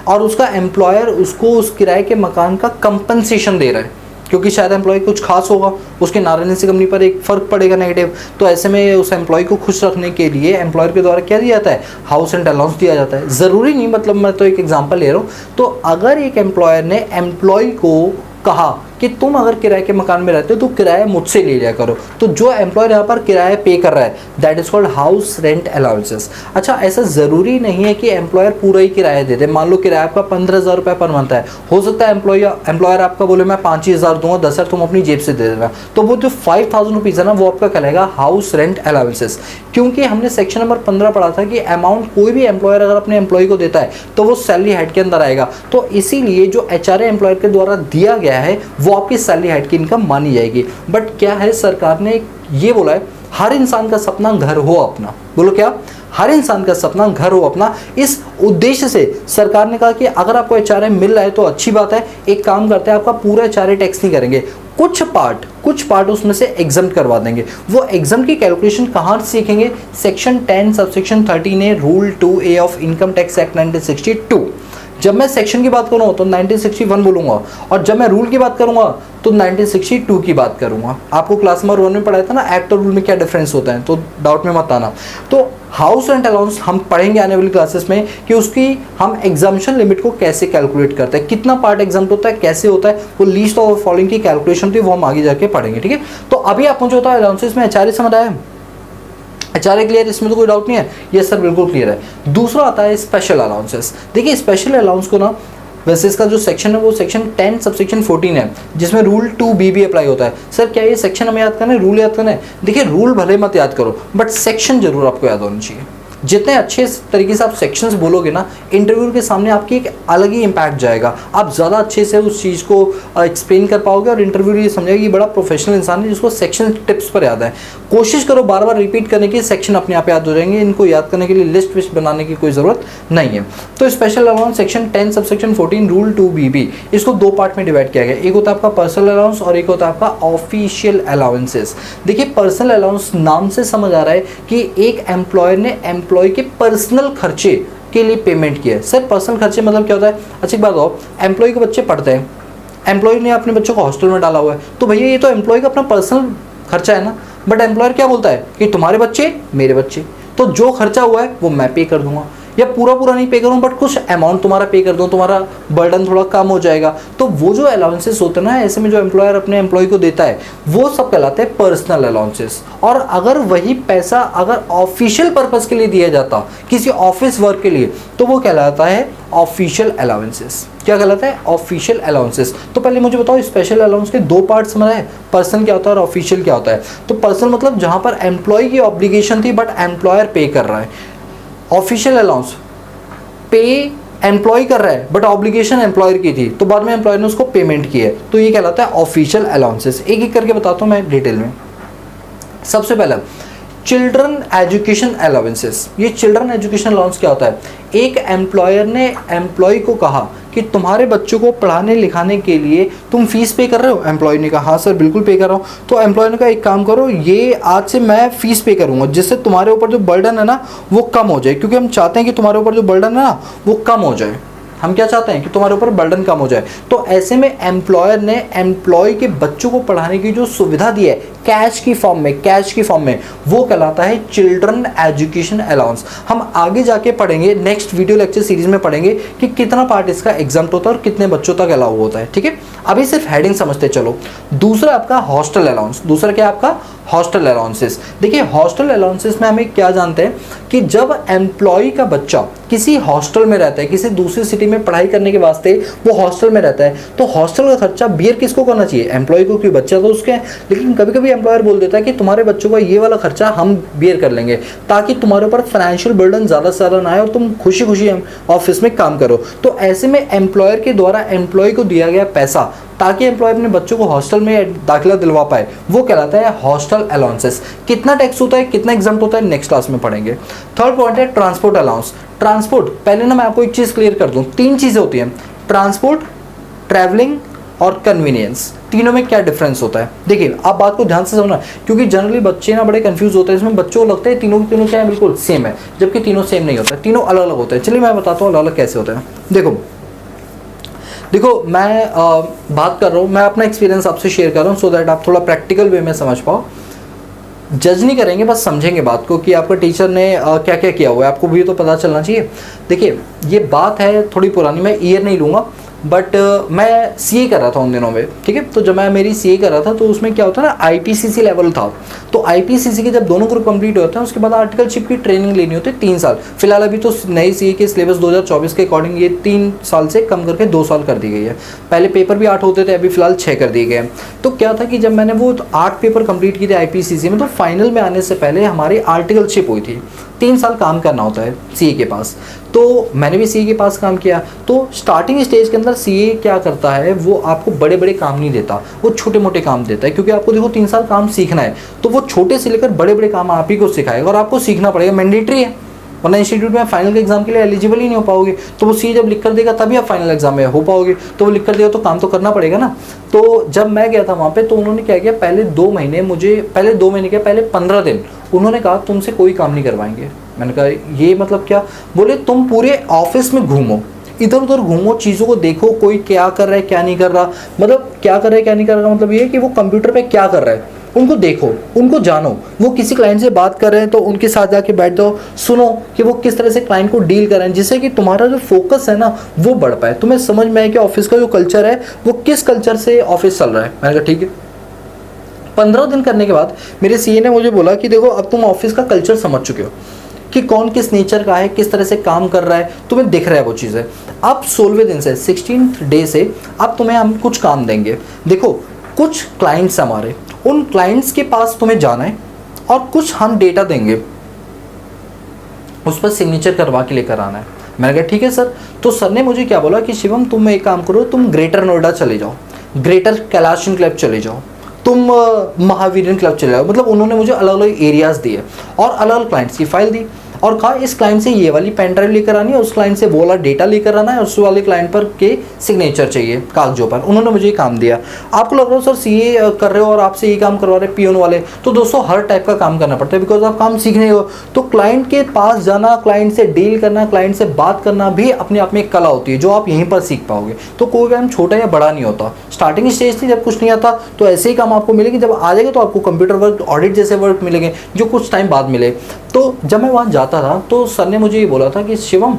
और उसका एम्प्लॉयर उसको उस किराए के मकान का कंपनसेशन दे रहा है, क्योंकि शायद एम्प्लॉय कुछ खास होगा, उसके ना रहने से कंपनी पर एक फ़र्क पड़ेगा नेगेटिव, तो ऐसे में उस एम्प्लॉय को खुश रखने के लिए एम्प्लॉयर के द्वारा क्या दिया जाता है? हाउस रेंट अलाउंस दिया जाता है। ज़रूरी नहीं, मतलब मैं तो एक एग्जांपल ले रहा हूँ। तो अगर एक एम्प्लॉयर ने एम्प्लॉय को कहा कि तुम अगर किराए के मकान में रहते हो तो किराया मुझसे ले लिया करो, तो जो एम्प्लॉयर यहाँ पर किराया पे कर रहा है that is called house rent allowances. अच्छा, ऐसा ज़रूरी नहीं है कि एम्प्लॉयर पूरा ही किराया दे दे। मान लो किराया आपका 15,000 रुपये पर मंथ है, हो सकता है एम्प्लॉयर आपका बोले मैं 5,000 दूंगा, 10,000 तुम अपनी जेब से दे देना, तो वो जो 5,000 रुपीज़ है ना वो आपका कहलाएगा हाउस रेंट अलाउंसेस। क्योंकि हमने सेक्शन नंबर 15 पढ़ा था कि अमाउंट कोई भी एम्प्लॉयर अगर अपने एम्प्लॉय को देता है तो वो सैलरी हेड के अंदर आएगा, तो इसीलिए जो HR एम्प्लॉयर के द्वारा दिया गया है वो आपकी सैलरी हेड की इनकम मानी जाएगी। बट क्या है, सरकार ने ये बोला है हर इंसान का सपना घर हो अपना। बोलो क्या? हर इंसान का सपना घर हो अपना। इस उद्देश्य से सरकार ने कहा कि अगर आपको HRA मिल रहा है तो अच्छी बात है, एक काम करते हैं आपका पूरा HRA टैक्स नहीं करेंगे, कुछ पार्ट उसमें से एग्जाम करवा देंगे। वो एग्जाम की कैलकुलेशन कहाँ सीखेंगे? Section 10 subsection 13A rule 2A of income tax act 1962। जब मैं सेक्शन की बात करूँगा तो 1961 बोलूँगा, और जब मैं रूल की बात करूँगा तो 1962 की बात करूँगा। आपको क्लास नंबर 1 में पढ़ाया था ना एक्ट और रूल में क्या डिफरेंस होता है, तो डाउट में मत आना। तो हाउस रेंट अलाउंस हम पढ़ेंगे आने वाली क्लासेस में कि उसकी हम एग्जाम्पशन लिमिट को कैसे कैलकुलेट करते हैं, कितना पार्ट एग्जाम होता है, कैसे होता है, वो लीस्ट ऑफ फॉलोइंग की कैलकुलेशन थी वो हम आगे जाके पढ़ेंगे। ठीक है, तो अभी आपको जो होता है अलाउंसेस में HRA समझ आया? HRA क्लियर, इसमें तो कोई डाउट नहीं है? यस सर बिल्कुल क्लियर है। दूसरा आता है स्पेशल अलाउंसेस। देखिए स्पेशल अलाउंस को ना, वैसे इसका जो सेक्शन है वो सेक्शन 10 सबसेक्शन 14 है, जिसमें रूल 2B भी अप्लाई होता है। सर क्या ये सेक्शन हमें याद करना है, रूल याद करना है? देखिए रूल भले मत याद करो बट सेक्शन जरूर आपको याद होना चाहिए। जितने अच्छे तरीके से आप सेक्शंस बोलोगे ना, इंटरव्यू के सामने आपकी एक अलग ही इम्पैक्ट जाएगा, आप ज़्यादा अच्छे से उस चीज़ को एक्सप्लेन कर पाओगे और इंटरव्यू ये समझेगा कि बड़ा प्रोफेशनल इंसान है जिसको सेक्शन टिप्स पर याद है। कोशिश करो बार बार रिपीट करने की, सेक्शन अपने आप याद हो जाएंगे। इनको याद करने के लिए लिस्ट विस्ट बनाने की कोई ज़रूरत नहीं है। तो special allowance section 10 subsection 14 rule 2BB, इसको दो पार्ट में डिवाइड किया गया। एक होता है आपका पर्सनल अलाउंस और एक होता है आपका ऑफिशियल अलाउंसेस। देखिए पर्सनल अलाउंस नाम से समझ आ रहा है कि एक एम्प्लॉयर ने एम्प्लॉय के पर्सनल खर्चे के लिए पेमेंट किया है। सर पर्सनल खर्चे मतलब क्या होता है? अच्छी बात हो, एम्प्लॉय के बच्चे पढ़ते हैं, एम्प्लॉय ने अपने बच्चों को हॉस्टल में डाला हुआ है, तो भैया ये तो एम्प्लॉय का अपना पर्सनल खर्चा है ना। बट एम्प्लॉयर क्या बोलता है कि तुम्हारे बच्चे मेरे बच्चे, तो जो खर्चा हुआ है वो मैं पे कर दूंगा, या पूरा नहीं पे करूँ बट कुछ अमाउंट तुम्हारा पे कर दूँ, तुम्हारा बर्डन थोड़ा कम हो जाएगा। तो वो जो अलाउंसेस होते हैं ना, ऐसे में जो एम्प्लॉयर अपने एम्प्लॉय को देता है वो सब कहलाते हैं पर्सनल अलाउंसेस। और अगर वही पैसा अगर ऑफिशियल पर्पस के लिए दिया जाता, किसी ऑफिस वर्क के लिए, तो वो कहलाता है ऑफिशियल अलाउंसेस। क्या कहलाता है? Official allowances. तो पहले मुझे बताओ स्पेशल अलाउंस के दो पार्ट समझ आए, पर्सनल क्या होता है और ऑफिशियल क्या होता है। तो पर्सनल मतलब जहाँ पर एम्प्लॉय की ऑब्लिगेशन थी बट एम्प्लॉयर पे कर रहा है। ऑफिशियल अलाउंस पे एम्प्लॉय कर रहा है बट ऑब्लिगेशन एम्प्लॉयर की थी, तो बाद में एम्प्लॉयर ने उसको पेमेंट की है, तो ये कहलाता है ऑफिशियल अलाउंसेस। एक एक करके बताता हूँ मैं डिटेल में। सबसे पहला चिल्ड्रन एजुकेशन अलाउंसेस। ये चिल्ड्रन एजुकेशन अलाउंस क्या होता है? एक एम्प्लॉयर ने एम्प्लॉय को कहा कि तुम्हारे बच्चों को पढ़ाने लिखाने के लिए तुम फीस पे कर रहे हो। एम्प्लॉय ने कहा हाँ सर बिल्कुल पे कर रहा हूँ। तो एम्प्लॉय ने कहा एक काम करो, ये आज से मैं फीस पे करूँगा, जिससे तुम्हारे ऊपर जो बर्डन है ना वो कम हो जाए, क्योंकि हम चाहते हैं कि तुम्हारे ऊपर जो बर्डन है ना वो कम हो जाए। हम क्या चाहते हैं कि तुम्हारे ऊपर बर्डन कम हो जाए। तो ऐसे में एम्प्लॉयर ने एम्प्लॉय के बच्चों को पढ़ाने की जो सुविधा दी है कैश की फॉर्म में, वो कहलाता है चिल्ड्रन एजुकेशन अलाउंस। हम आगे जाके पढ़ेंगे, नेक्स्ट वीडियो लेक्चर सीरीज में पढ़ेंगे कि कितना पार्ट इसका एग्जाम्प्ट होता है और कितने बच्चों तक अलाउ होता है। ठीक है, अभी सिर्फ हेडिंग समझते चलो। दूसरा आपका हॉस्टल अलाउंस। दूसरा क्या आपका? Hostel allowances. देखिए हॉस्टल अलाउंसेस में हमें क्या जानते हैं कि जब एम्प्लॉय का बच्चा किसी हॉस्टल में रहता है, किसी दूसरी सिटी में पढ़ाई करने के वास्ते वो हॉस्टल में रहता है, तो हॉस्टल का खर्चा बियर किसको करना चाहिए? एम्प्लॉय को, क्योंकि बच्चा तो उसके है। लेकिन कभी कभी एम्प्लॉयर बोल देता है कि तुम्हारे बच्चों का ये वाला खर्चा हम बियर कर लेंगे, ताकि तुम्हारे ऊपर फाइनेंशियल बर्डन ज़्यादा से ज़्यादा ना आए और तुम खुशी खुशी ऑफिस में काम करो। तो ऐसे में एम्प्लॉयर के द्वारा एम्प्लॉय को दिया गया पैसा ताकि एम्प्लॉय अपने बच्चों को हॉस्टल में दाखिला दिलवा पाए, वो कहलाता है हॉस्टल अलाउंसेस। कितना टैक्स होता है, कितना एग्जाम होता है, नेक्स्ट क्लास में पढ़ेंगे। थर्ड पॉइंट है ट्रांसपोर्ट अलाउंस। ट्रांसपोर्ट, पहले ना मैं आपको एक चीज़ क्लियर कर दूं, 3 चीज़ें होती हैं, ट्रांसपोर्ट, ट्रैवलिंग और कन्वीनियंस। तीनों में क्या डिफरेंस होता है? देखिए आप बात को ध्यान से समझना, क्योंकि जनरली बच्चे ना बड़े कंफ्यूज होते हैं इसमें। बच्चों को लगता है तीनों के तीनों क्या है, बिल्कुल सेम है, जबकि तीनों सेम नहीं होता है, तीनों अलग अलग होते हैं। चलिए मैं बताता हूँ अलग अलग कैसे होते हैं। देखो मैं बात कर रहा हूँ, मैं अपना एक्सपीरियंस आपसे शेयर कर रहा हूँ, सो दैट आप थोड़ा प्रैक्टिकल वे में समझ पाओ। जज नहीं करेंगे, बस समझेंगे बात को कि आपका टीचर ने क्या क्या किया हुआ है, आपको भी तो पता चलना चाहिए। देखिए ये बात है थोड़ी पुरानी, मैं ईयर नहीं लूँगा, बट मैं सीए कर रहा था उन दिनों में, ठीक है। तो जब मैं मेरी सीए कर रहा था तो उसमें क्या होता है ना, आईपीसीसी लेवल था। तो आईपीसीसी के जब दोनों ग्रुप कंप्लीट होते हैं उसके बाद आर्टिकलशिप की ट्रेनिंग लेनी होती है 3 साल। फिलहाल अभी तो नई सीए के सिलेबस 2024 के अकॉर्डिंग ये 3 साल से कम करके 2 साल कर दी गई है। पहले पेपर भी 8 होते थे, अभी फिलहाल 6 कर दिए गए हैं। तो क्या था कि जब मैंने वो 8 पेपर कंप्लीट किए थे आईपीसीसी में, तो फाइनल में आने से पहले हमारी आर्टिकलशिप हुई थी। 3 साल काम करना होता है सीए के पास, तो मैंने भी सीए के पास काम किया। तो स्टार्टिंग स्टेज के अंदर सीए क्या करता है, वो आपको बड़े बड़े काम नहीं देता, वो छोटे मोटे काम देता है, क्योंकि आपको देखो 3 साल काम सीखना है, तो वो छोटे से लेकर बड़े बड़े काम आप ही को सिखाएगा और आपको सीखना पड़ेगा, मैंडेटरी है, वरना इंस्टीट्यूट में फाइनल के एग्जाम के लिए एलिजिबल ही नहीं हो पाओगे। तो वो सीए जब लिख कर देगा तभी आप फाइनल एग्जाम में हो पाओगे, तो वो लिख कर देगा तो काम तो करना पड़ेगा ना। तो जब मैं गया था वहाँ पे, तो उन्होंने क्या किया, पहले 2 महीने क्या, पहले 15 दिन उन्होंने कहा तुमसे कोई काम नहीं करवाएंगे। मैंने कहा ये मतलब क्या? बोले तुम पूरे ऑफिस में घूमो, इधर उधर घूमो, चीज़ों को देखो, कोई क्या कर रहा है क्या नहीं कर रहा, मतलब क्या कर रहा है क्या नहीं कर रहा, मतलब ये है कि वो कंप्यूटर पे क्या कर रहा है उनको देखो, उनको जानो। वो किसी क्लाइंट से बात कर रहे हैं तो उनके साथ जाके बैठ जाओ, सुनो कि वो किस तरह से क्लाइंट को डील कर रहे हैं, जिससे कि तुम्हारा जो फोकस है ना वो बढ़ पाए, तुम्हें समझ में आए कि ऑफिस का जो कल्चर है वो किस कल्चर से ऑफिस चल रहा है। मैंने कहा ठीक है। 15 दिन करने के बाद मेरे सीए ने मुझे बोला कि देखो अब तुम ऑफिस का कल्चर समझ चुके हो कि कौन किस नेचर का है, किस तरह से काम कर रहा है, तुम्हें दिख रहा है वो चीज़ें। अब 16वें दिन से 16th डे से अब तुम्हें हम कुछ काम देंगे। देखो कुछ क्लाइंट्स हमारे, उन क्लाइंट्स के पास तुम्हें जाना है और कुछ हम डेटा देंगे, उस पर सिग्नेचर करवा के लेकर आना है। मैंने कहा ठीक है सर। तो सर ने मुझे क्या बोला कि शिवम तुम एक काम करो, तुम ग्रेटर नोएडा चले जाओ, ग्रेटर कैलाश क्लब चले जाओ, तुम महावीरन क्लब चले जाओ। मतलब उन्होंने मुझे अलग अलग एरियाज़ दिए और अलग अलग क्लाइंट्स की फाइल दी और कहा इस क्लाइंट से ये वाली पेन ड्राइव लेकर आनी है, उस क्लाइंट से वो वाला डेटा लेकर आना है, उस वाले क्लाइंट पर के सिग्नेचर चाहिए कागजों पर। उन्होंने मुझे ये काम दिया। आपको लग रहा हो सर सीए कर रहे हो और आपसे ये काम करवा रहे पियोन वाले, तो दोस्तों हर टाइप का काम करना पड़ता है, बिकॉज आप काम सीख रहे हो। तो क्लाइंट के पास जाना, क्लाइंट से डील करना, क्लाइंट से बात करना भी अपने आप में एक कला होती है जो आप यहीं पर सीख पाओगे। तो कोई काम छोटा या बड़ा नहीं होता। स्टार्टिंग स्टेज थी जब कुछ नहीं आता, तो ऐसे ही काम आपको मिलेगी। जब आ जाएगा तो आपको कंप्यूटर वर्क, ऑडिट जैसे वर्क मिलेंगे जो कुछ टाइम बाद मिले। तो जब मैं वहाँ जाता था तो सर ने मुझे ये बोला था कि शिवम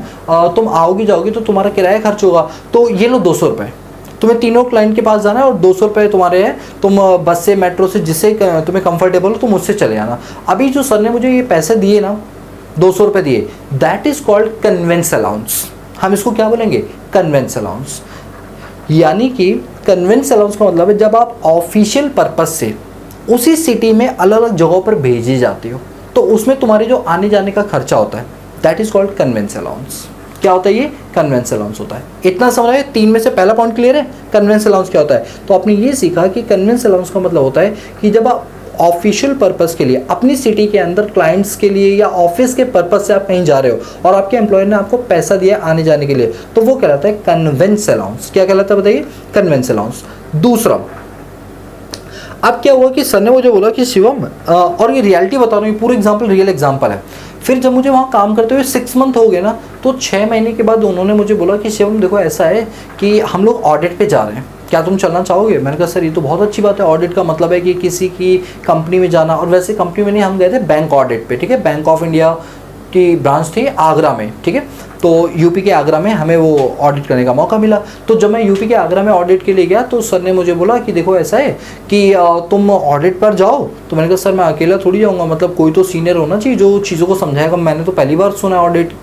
तुम आओगे जाओगे तो तुम्हारा किराया खर्च होगा, तो ये लो 200 रुपये, तुम्हें तीनों क्लाइंट के पास जाना है और 200 रुपये तुम्हारे हैं, तुम बस से मेट्रो से जिससे तुम्हें कंफर्टेबल हो तुम उससे चले आना। अभी जो सर ने मुझे ये पैसे दिए ना, 200 रुपये दिए, that is called convince allowance. हम इसको क्या बोलेंगे? Convince allowance. यानी कि कन्वेंस अलाउंस का मतलब है जब आप ऑफिशियल पर्पज से उसी सिटी में अलग अलग जगहों पर भेजे जाते हो, तो उसमें तुम्हारे जो आने जाने का खर्चा होता है, that is called convince allowance. क्या होता है ये? कन्वेंस अलाउंस होता है। इतना समझ आए? 3 में से पहला पॉइंट क्लियर है? कन्वेंस अलाउंस क्या होता है? तो आपने ये सीखा कि कन्वेंस अलाउंस का मतलब होता है कि जब आप ऑफिशियल पर्पस के लिए अपनी सिटी के अंदर क्लाइंट्स के लिए या ऑफिस के पर्पस से आप कहीं जा रहे हो और आपके एम्प्लॉयर ने आपको पैसा दिया आने जाने के लिए, तो वो कहलाता है कन्वेंस अलाउंस। क्या कहलाता है बताइए? Convince allowance. दूसरा, अब क्या हुआ कि सर ने मुझे बोला कि शिवम, और ये रियलिटी बता रहा हूँ, ये पूरा एग्जाम्पल रियल एग्जाम्पल है। फिर जब मुझे वहाँ काम करते हुए 6 मंथ हो गए ना, तो 6 महीने के बाद उन्होंने मुझे बोला कि शिवम देखो ऐसा है कि हम लोग ऑडिट पे जा रहे हैं, क्या तुम चलना चाहोगे? मैंने कहा सर ये तो बहुत अच्छी बात है। ऑडिट का मतलब है कि किसी की कंपनी में जाना, और वैसे कंपनी में नहीं, हम गए थे बैंक ऑडिट पे, ठीक है। बैंक ऑफ इंडिया की ब्रांच थी आगरा में, ठीक है। तो यूपी के आगरा में हमें वो ऑडिट करने का मौका मिला। तो जब मैं यूपी के आगरा में ऑडिट के लिए गया तो सर ने मुझे बोला कि देखो ऐसा है कि तुम ऑडिट पर जाओ। तो मैंने कहा सर मैं अकेला थोड़ी जाऊँगा, मतलब कोई तो सीनियर होना चाहिए जो चीज़ों को समझाएगा, मैंने तो पहली बार सुना है ऑडिट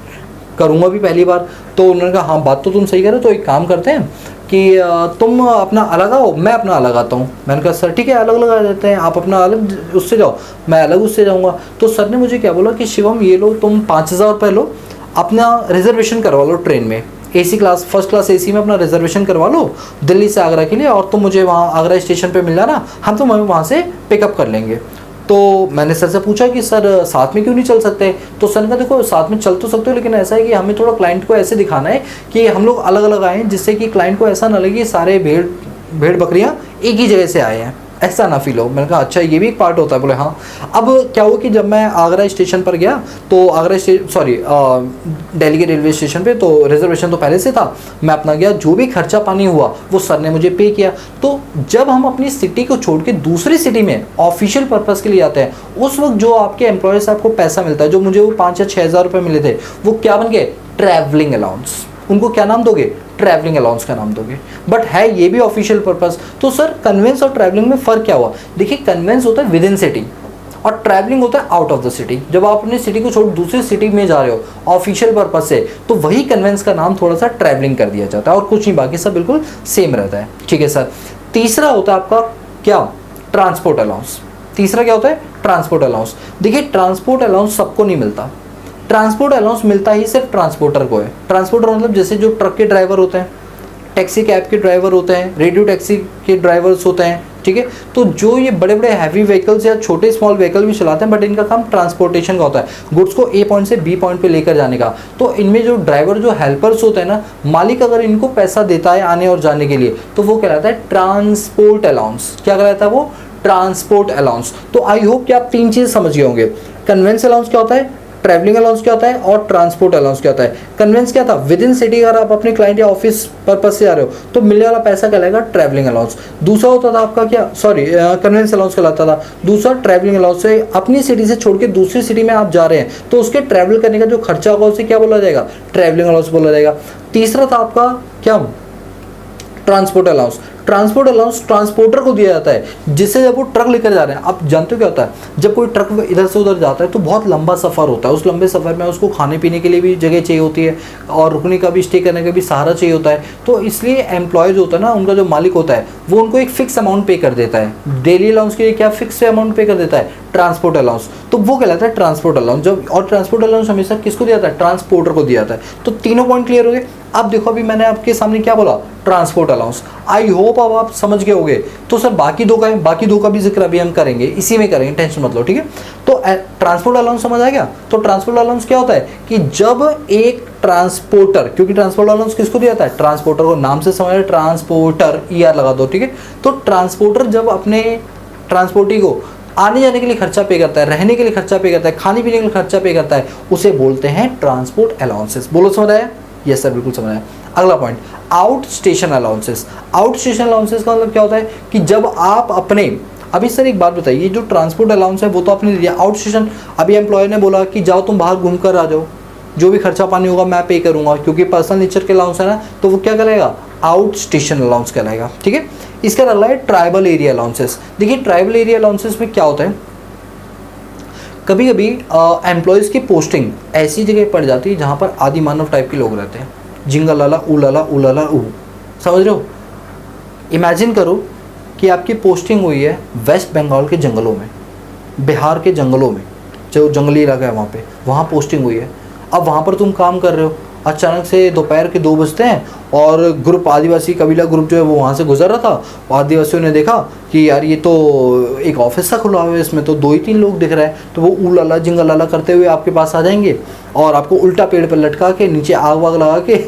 करूँगा भी पहली बार। तो उन्होंने कहा हाँ बात तो तुम सही कह रहे हो, तो एक काम करते हैं कि तुम अपना अलग आओ, मैं अपना अलग आता हूँ। मैंने कहा सर ठीक है, अलग अलग आ जाते हैं, आप अपना अलग उससे जाओ, मैं अलग उससे जाऊँगा। तो सर ने मुझे क्या बोला कि शिवम ये लो तुम 5,000 रुपये लो, अपना रिजर्वेशन करवा लो ट्रेन में, AC class, first class AC में अपना रिजर्वेशन करवा लो दिल्ली से आगरा के लिए, और तुम मुझे वहाँ आगरा स्टेशन पे मिल जाना, हम तुम्हें वहाँ से पिकअप कर लेंगे। तो मैंने सर से पूछा कि सर साथ में क्यों नहीं चल सकते? तो सर ने कहा देखो साथ में चल तो सकते हो, लेकिन ऐसा है कि हमें थोड़ा क्लाइंट को ऐसे दिखाना है कि हम लोग अलग अलग आए हैं, जिससे कि क्लाइंट को ऐसा ना लगे कि सारे भेड़ बकरियाँ एक ही जगह से आए हैं, ऐसा ना फील हो। मैंने कहा अच्छा ये भी एक पार्ट होता है? बोले हाँ। अब क्या हुआ कि जब मैं आगरा स्टेशन पर गया तो दिल्ली के रेलवे स्टेशन पे, तो रिजर्वेशन तो पहले से था, मैं अपना गया, जो भी खर्चा पानी हुआ वो सर ने मुझे पे किया। तो जब हम अपनी सिटी को छोड़ के दूसरी सिटी में ऑफिशियल पर्पज़ के लिए आते हैं, उस वक्त जो आपके एम्प्लॉयर से आपको पैसा मिलता है, जो मुझे वो 5 या 6 हज़ार रुपये मिले थे, वो क्या बन गए? Travelling allowance. उनको क्या नाम दोगे? ट्रैवलिंग अलाउंस का नाम दोगे, बट है ये भी ऑफिशियल पर्पस। तो सर कन्वेंस और ट्रैवलिंग में फ़र्क क्या हुआ? देखिए कन्वेंस होता है विद इन सिटी और ट्रैवलिंग होता है आउट ऑफ द सिटी। जब आप अपनी सिटी को छोड़ दूसरी सिटी में जा रहे हो ऑफिशियल पर्पस से, तो वही कन्वेंस का नाम थोड़ा सा ट्रैवलिंग कर दिया जाता है, और कुछ नहीं, बाकी सब बिल्कुल सेम रहता है। ठीक है सर। तीसरा होता है आपका क्या? Transport allowance. तीसरा क्या होता है? Transport allowance. देखिए ट्रांसपोर्ट अलाउंस सबको नहीं मिलता, ट्रांसपोर्ट अलाउंस मिलता ही सिर्फ ट्रांसपोर्टर को है। ट्रांसपोर्टर मतलब जैसे जो ट्रक के ड्राइवर होते हैं, टैक्सी कैब के ड्राइवर होते हैं, रेडियो टैक्सी के ड्राइवर्स होते हैं, ठीक है। तो जो ये बड़े बड़े हैवी व्हीकल्स या छोटे स्मॉल व्हीकल भी चलाते हैं, बट इनका काम ट्रांसपोर्टेशन का होता है, गुड्स को ए पॉइंट से बी पॉइंट पे लेकर जाने का। तो इनमें जो ड्राइवर, जो हेल्पर्स होते हैं ना, मालिक अगर इनको पैसा देता है आने और जाने के लिए, तो वो कहलाता है ट्रांसपोर्ट अलाउंस। क्या कहलाता है वो? Transport allowance. तो आई होप कि आप 3 चीज़ समझ गए होंगे। कन्वेंस अलाउंस क्या होता है, ट्रैवलिंग अलाउंस क्या होता है, और ट्रांसपोर्ट अलाउंस क्या होता है। कन्वेंस क्या था? विद इन सिटी अगर आप अपने क्लाइंट या ऑफिस पर्पस से आ रहे हो तो मिलने वाला पैसा कहलाएगा ट्रैवलिंग अलाउंस। दूसरा होता था आपका क्या, कन्वेंस अलाउंस कहलाता था। दूसरा ट्रैवलिंग अलाउंस से अपनी सिटी से छोड़ के दूसरी सिटी में आप जा रहे हैं, तो उसके ट्रैवल करने का जो खर्चा होगा उसे क्या बोला जाएगा? ट्रैवलिंग अलाउंस बोला जाएगा। तीसरा था आपका क्या? Transport allowance. Transport allowance transporter को दिया जाता है, जिससे जब वो ट्रक लेकर जा रहे हैं, आप जानते हो क्या होता है, जब कोई ट्रक इधर से उधर जाता है तो बहुत लंबा सफ़र होता है। उस लंबे सफ़र में उसको खाने पीने के लिए भी जगह चाहिए होती है, और रुकने का भी, स्टे करने का भी सहारा चाहिए होता है। तो इसलिए एम्प्लॉयज़ होता है ना, उनका जो मालिक होता है वो उनको एक फिक्स अमाउंट पे कर देता है। डेली अलाउंस के लिए क्या फिक्स अमाउंट पे कर देता है? Transport allowance. तो वो कहलाता है ट्रांसपोर्ट अलाउंस। जब और ट्रांसपोर्ट अलाउंस हमेशा किसको दिया जाता है? ट्रांसपोर्टर को दिया जाता है। तो तीनों पॉइंट क्लियर हो गए। अब देखो अभी मैंने आपके सामने क्या बोला? Transport allowance. आई होप अब आप समझ गए होंगे। तो सर बाकी दो का भी जिक्र अभी हम करेंगे, इसी में करेंगे, टेंशन मत लो, ठीक है। तो ट्रांसपोर्ट अलाउंस समझ आ गया। तो ट्रांसपोर्ट अलाउंस क्या होता है कि जब एक ट्रांसपोर्टर, क्योंकि ट्रांसपोर्ट अलाउंस किसको दिया जाता है? ट्रांसपोर्टर को। नाम से समझ, ट्रांसपोर्टर, ER लगा दो, ठीक है। तो ट्रांसपोर्टर जब अपने ट्रांसपोर्टी को आने जाने के लिए खर्चा पे करता है, रहने के लिए खर्चा पे करता है, खाने पीने के लिए खर्चा पे करता है, उसे बोलते हैं ट्रांसपोर्ट अलाउंसेस। बोलो समझ आया? यस सर, बिल्कुल समझ आया। अगला point, out station allowances. Out station allowances का मतलब क्या होता है कि जब आप अपने, अभी सर एक बात बताइए, जो ट्रांसपोर्ट अलाउंस है वो तो आपने दिया, आउट स्टेशन अभी एम्प्लॉयर ने बोला कि जाओ तुम बाहर घूम कर आ जाओ, जो भी खर्चा पानी होगा मैं पे करूँगा, क्योंकि पर्सनल नेचर के अलाउंस है ना, तो वो क्या कहलाएगा? आउट स्टेशन अलाउंस कहलाएगा, ठीक है। इसका अगला है ट्राइबल एरिया अलाउंसेस। देखिए ट्राइबल एरिया अलाउंसेस में क्या होता है, कभी कभी एम्प्लॉयज़ की पोस्टिंग ऐसी जगह पड़ जाती है जहाँ पर आदि मानव टाइप के लोग रहते हैं, जिंगा लाला ऊ लाला ऊ लाला ऊ, समझ रहे हो। इमेजिन करो कि आपकी पोस्टिंग हुई है वेस्ट बंगाल के जंगलों में, बिहार के जंगलों में, जो जंगली इलाका है वहाँ पोस्टिंग हुई है। अब वहाँ पर तुम काम कर रहे हो, अचानक से दोपहर के 2 बजते हैं और ग्रुप, आदिवासी कबीला ग्रुप जो है वो वहाँ से गुजर रहा था। आदिवासियों ने देखा कि यार ये तो एक ऑफिस सा खुला हुआ है, इसमें तो 2 ही 3 लोग दिख रहे हैं, तो वो ऊ लाला जिंगा लाला करते हुए आपके पास आ जाएंगे और आपको उल्टा पेड़ पर लटका के नीचे आग वाग लगा के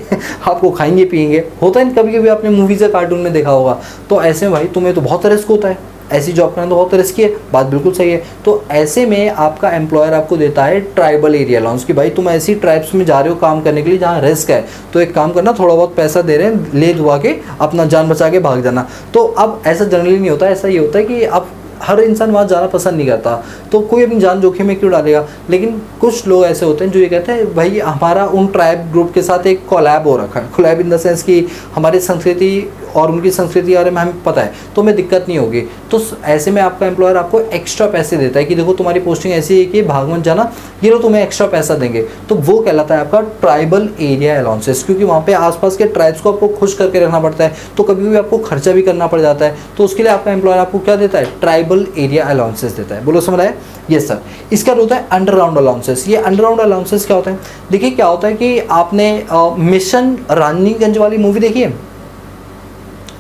आपको खाएंगे पिएंगे। होता है कभी कभी, आपने मूवीज़ या कार्टून में देखा होगा। तो ऐसे में भाई तुम्हें तो बहुत रिस्क होता है, ऐसी जॉब करना तो बहुत रिस्की है, बात बिल्कुल सही है। तो ऐसे में आपका एम्प्लॉयर आपको देता है ट्राइबल एरिया अलाउंस, कि भाई तुम ऐसी ट्राइब्स में जा रहे हो काम करने के लिए जहाँ रिस्क है, तो एक काम करना, थोड़ा बहुत पैसा दे रहे हैं, ले धुआ के अपना जान बचा के भाग जाना। तो अब ऐसा जनरली नहीं होता, ऐसा ये होता है कि अब हर इंसान वहाँ जाना पसंद नहीं करता, तो कोई अपनी जान जोखिम में क्यों डालेगा। लेकिन कुछ लोग ऐसे होते हैं जो ये कहते हैं भाई हमारा उन ट्राइब ग्रुप के साथ एक कोलैब हो रखा है। कोलैब इन द सेंस कि हमारी संस्कृति और उनकी संस्कृति के बारे में हमें पता है, तो हमें दिक्कत नहीं होगी। तो ऐसे में आपका एम्प्लॉयर आपको एक्स्ट्रा पैसे देता है कि देखो तुम्हारी पोस्टिंग ऐसी है कि भाग मत जाना, ये लो तुम्हें एक्स्ट्रा पैसा देंगे। तो वो कहलाता है आपका ट्राइबल एरिया अलाउंसेस, क्योंकि वहाँ पे आसपास के ट्राइब्स को आपको खुश करके रखना पड़ता है, तो कभी भी आपको खर्चा भी करना पड़ जाता है, तो उसके लिए आपका एम्प्लॉयर आपको क्या देता है, ट्राइबल एरिया अलाउंसेस देता है। बोलो समझ आया? Yes sir. इसका होता है अंडरग्राउंड अलाउंसेस। ये अंडरग्राउंड अलाउंसेस क्या होता है? देखिए क्या होता है कि आपने मिशन रानीगंज वाली मूवी देखी है?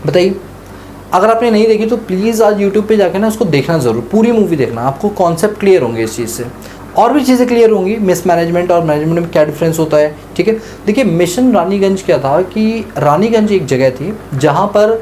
बताइए। अगर आपने नहीं देखी तो प्लीज़ आज यूट्यूब पे जाकर ना उसको देखना ज़रूर, पूरी मूवी देखना, आपको कॉन्सेप्ट क्लियर होंगे इस चीज़ से, और भी चीज़ें क्लियर होंगी, मिस मैनेजमेंट और मैनेजमेंट में क्या डिफरेंस होता है। ठीक है, देखिए मिशन रानीगंज क्या था कि रानीगंज एक जगह थी जहाँ पर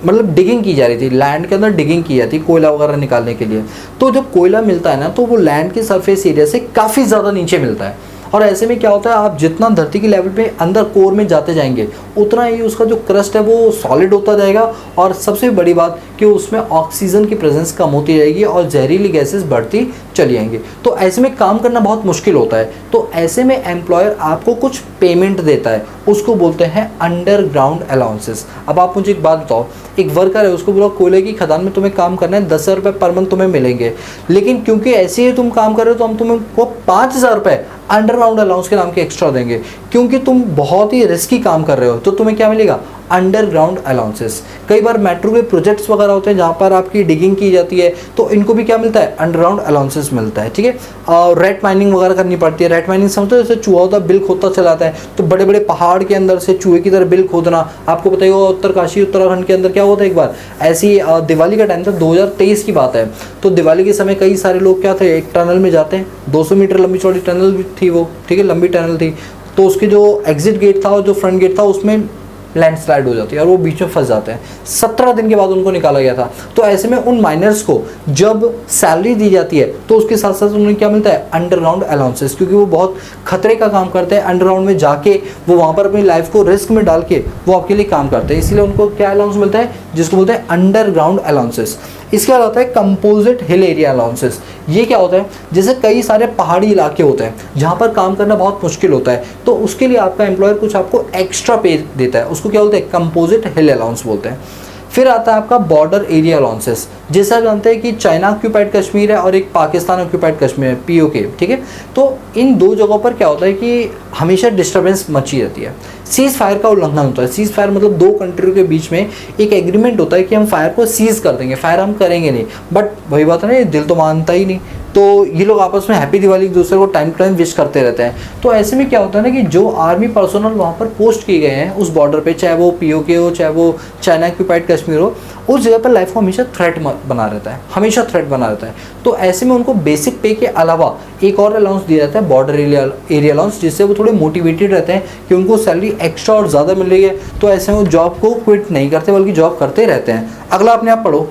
मतलब डिगिंग की जा रही थी, लैंड के अंदर डिगिंग की जाती, कोयला वगैरह निकालने के लिए। तो जब कोयला मिलता है ना, तो वो लैंड के सरफेस एरिया से काफ़ी ज़्यादा नीचे मिलता है, और ऐसे में क्या होता है, आप जितना धरती के लेवल पे अंदर कोर में जाते जाएंगे उतना ही उसका जो क्रस्ट है वो सॉलिड होता जाएगा, और सबसे बड़ी बात कि उसमें ऑक्सीजन की प्रेजेंस कम होती जाएगी और जहरीली गैसेस बढ़ती चली जाएंगी। तो ऐसे में काम करना बहुत मुश्किल होता है। तो ऐसे में एम्प्लॉयर आपको कुछ पेमेंट देता है, उसको बोलते हैं अंडरग्राउंड अलाउंसेस। अब आप मुझे एक बात बताओ, एक वर्कर है, उसको बोला कोयले की खदान में तुम्हें काम करना है, 10,000 रुपये पर मंथ तुम्हें मिलेंगे, लेकिन क्योंकि ऐसे ही तुम काम कर रहे हो तो हम तुम्हें को 5,000 रुपये अंडरग्राउंड अलाउंस के नाम के एक्स्ट्रा देंगे, क्योंकि तुम बहुत ही रिस्की काम कर रहे हो। तो तुम्हें क्या मिलेगा, अंडरग्राउंड अलाउंसेस। कई बार मेट्रो के प्रोजेक्ट्स वगैरह होते हैं जहाँ पर आपकी डिगिंग की जाती है, तो इनको भी क्या मिलता है, अंडरग्राउंड अलाउंसेस मिलता है। ठीक है, और रेट माइनिंग वगैरह करनी पड़ती है। रेट माइनिंग समझते हो, जैसे चूहा होता है, बिल खोदता चला आता है, तो बड़े बड़े पहाड़ के अंदर से चूहे की तरह बिल खोदना। आपको पता ही होगा उत्तरकाशी उत्तराखंड के अंदर क्या होता है, एक बार ऐसी दिवाली का टाइम था, 2023 की बात है, तो दिवाली के समय कई सारे लोग क्या थे, एक टनल में जाते हैं, 200 मीटर लंबी चौड़ी टनल थी वो, ठीक है, लंबी टनल थी, तो उसके जो एग्जिट गेट था और जो फ्रंट गेट था उसमें लैंडस्लाइड हो जाती है और वो बीच में फंस जाते हैं। 17 दिन के बाद उनको निकाला गया था। तो ऐसे में उन माइनर्स को जब सैलरी दी जाती है तो उसके साथ साथ उन्हें क्या मिलता है, अंडरग्राउंड अलाउंसेस, क्योंकि वो बहुत खतरे का काम करते हैं, अंडरग्राउंड में जाके वो वहाँ पर अपनी लाइफ को रिस्क में डाल के वो आपके लिए काम करते हैं, इसलिए उनको क्या अलाउंस मिलता है, जिसको बोलते हैं अंडरग्राउंड अलाउंसेस। इसके अलावा होता है कंपोजिट हिल एरिया अलाउंसेस। ये क्या होता है, जैसे कई सारे पहाड़ी इलाके होते हैं जहाँ पर काम करना बहुत मुश्किल होता है, तो उसके लिए आपका एम्प्लॉयर कुछ आपको एक्स्ट्रा पे देता है, उसको क्या बोलते हैं, कंपोजिट हिल अलाउंस बोलते हैं। फिर आता है आपका बॉर्डर एरिया अलाउंसेस। जैसा जानते हैं कि चाइना ऑक्यूपाइड कश्मीर है और एक पाकिस्तान ऑक्यूपाइड कश्मीर है, POK, ठीक है। तो इन दो जगहों पर क्या होता है कि हमेशा डिस्टर्बेंस मची रहती है, सीज़ फायर का उल्लंघन होता है। सीज़ फायर मतलब दो कंट्रियों के बीच में एक एग्रीमेंट होता है कि हम फायर को सीज़ कर देंगे, फायर हम करेंगे नहीं, बट वही बात है ना, ये दिल तो मानता ही नहीं, तो ये लोग आपस में हैप्पी दिवाली एक दूसरे को टाइम टाइम विश करते रहते हैं। तो ऐसे में क्या होता है ना कि जो आर्मी पर्सनल वहाँ पर पोस्ट किए गए हैं उस बॉर्डर पे, चाहे वो POK हो चाहे वो चाइना ऑक्यूपाइड कश्मीर हो, उस जगह पर लाइफ को हमेशा थ्रेट बना रहता है, हमेशा थ्रेट बना रहता है। तो ऐसे में उनको बेसिक पे के अलावा एक और अलाउंस दिया जाता है, बॉर्डर एरिया अलाउंस, जिससे वो थोड़े मोटिवेटेड रहते हैं कि उनको सैलरी एक्स्ट्रा और ज़्यादा मिल रही है। तो ऐसे में वो जॉब को क्विट नहीं करते बल्कि जॉब करते रहते हैं। अगला अपने आप पढ़ो,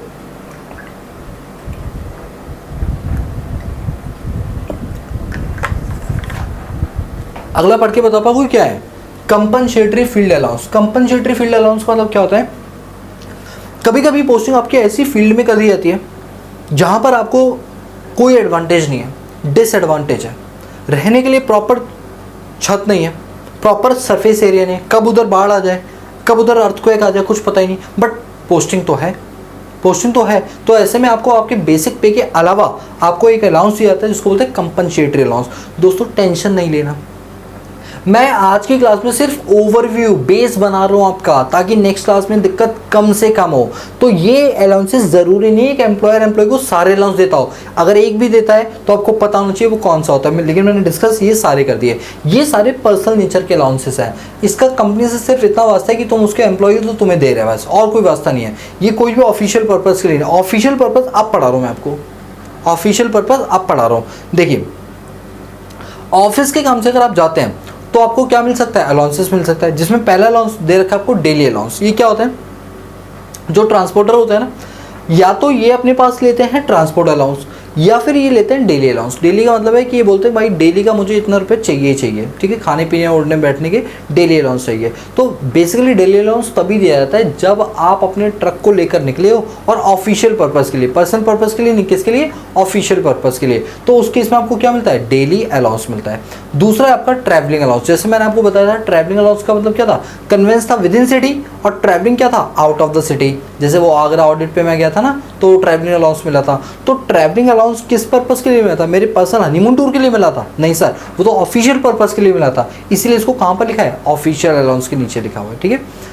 अगला पढ़ के बता पाओगे क्या है, compensatory field allowance. Compensatory field allowance का मतलब क्या होता है, कभी कभी पोस्टिंग आपकी ऐसी फील्ड में कर दी जाती है जहां पर आपको कोई एडवांटेज नहीं है, डिसएडवांटेज है, रहने के लिए प्रॉपर छत नहीं है, प्रॉपर सरफेस एरिया नहीं, कब उधर बाढ़ आ जाए कब उधर अर्थक्वेक आ जाए कुछ पता ही नहीं, बट पोस्टिंग तो है, पोस्टिंग तो है। तो ऐसे में आपको आपके बेसिक पे के अलावा आपको एक अलाउंस दिया जाता है जिसको बोलते हैं कंपनसेटरी अलाउंस। दोस्तों टेंशन नहीं लेना, मैं आज की क्लास में सिर्फ ओवरव्यू बेस बना रहा हूँ आपका, ताकि नेक्स्ट क्लास में दिक्कत कम से कम हो। तो ये अलाउंसेस ज़रूरी नहीं है कि एम्प्लॉय को सारे अलाउंस देता हो, अगर एक भी देता है तो आपको पता होना चाहिए वो कौन सा होता है, लेकिन मैंने डिस्कस ये सारे कर दिए। ये सारे पर्सनल नेचर के अलाउंसेस हैं, इसका कंपनी से सिर्फ इतना वास्ता है कि तुम उसके एम्प्लॉय तो तुम्हें दे रहे हैं बस, और कोई वास्ता नहीं है। ये कोई भी ऑफिशियल पर्पज़ के लिए नहीं, ऑफिशियल पर्पज़ अब पढ़ा रहा हूँ मैं आपको, ऑफिशियल पर्पज़ अब पढ़ा रहा हूँ। देखिए ऑफिस के काम से अगर आप जाते हैं तो आपको क्या मिल सकता है, अलाउंसेस मिल सकता है, जिसमें पहला अलाउंस दे रखा है आपको डेली अलाउंस। ये क्या होता है, जो ट्रांसपोर्टर होता है ना, या तो ये अपने पास लेते हैं ट्रांसपोर्ट अलाउंस या फिर ये लेते हैं डेली अलाउंस। डेली का मतलब है कि ये बोलते हैं भाई डेली का मुझे इतना रुपये चाहिए ही चाहिए, ठीक है, खाने पीने उठने बैठने के डेली अलाउंस चाहिए। तो बेसिकली डेली अलाउंस तभी दिया जाता है जब आप अपने ट्रक को लेकर निकले हो और ऑफिशियल पर्पज़ के लिए, पर्सनल पर्पज़ के लिए नहीं, किसके लिए, ऑफिशियल पर्पज़ के लिए। तो उस केस में आपको क्या मिलता है, डेली अलाउंस मिलता है। दूसरा है आपका ट्रैवलिंग अलाउंस। जैसे मैंने आपको बताया था ट्रैवलिंग अलाउंस का मतलब क्या था, कन्वेंस था विद इन सिटी और ट्रैवलिंग क्या था, आउट ऑफ द सिटी। जैसे वो आगरा ऑडिट पे मैं गया था ना, तो ट्रैवलिंग अलाउंस मिला था। तो ट्रैवलिंग अलाउंस किस पर्पस के लिए मिला था, मेरे पर्सनल हनीमून टूर के लिए मिला था? नहीं सर, वो तो ऑफिशियल पर्पस के लिए मिला था, इसीलिए इसको कहाँ पर लिखा है, ऑफिशियल अलाउंस के नीचे लिखा हुआ है। ठीक है।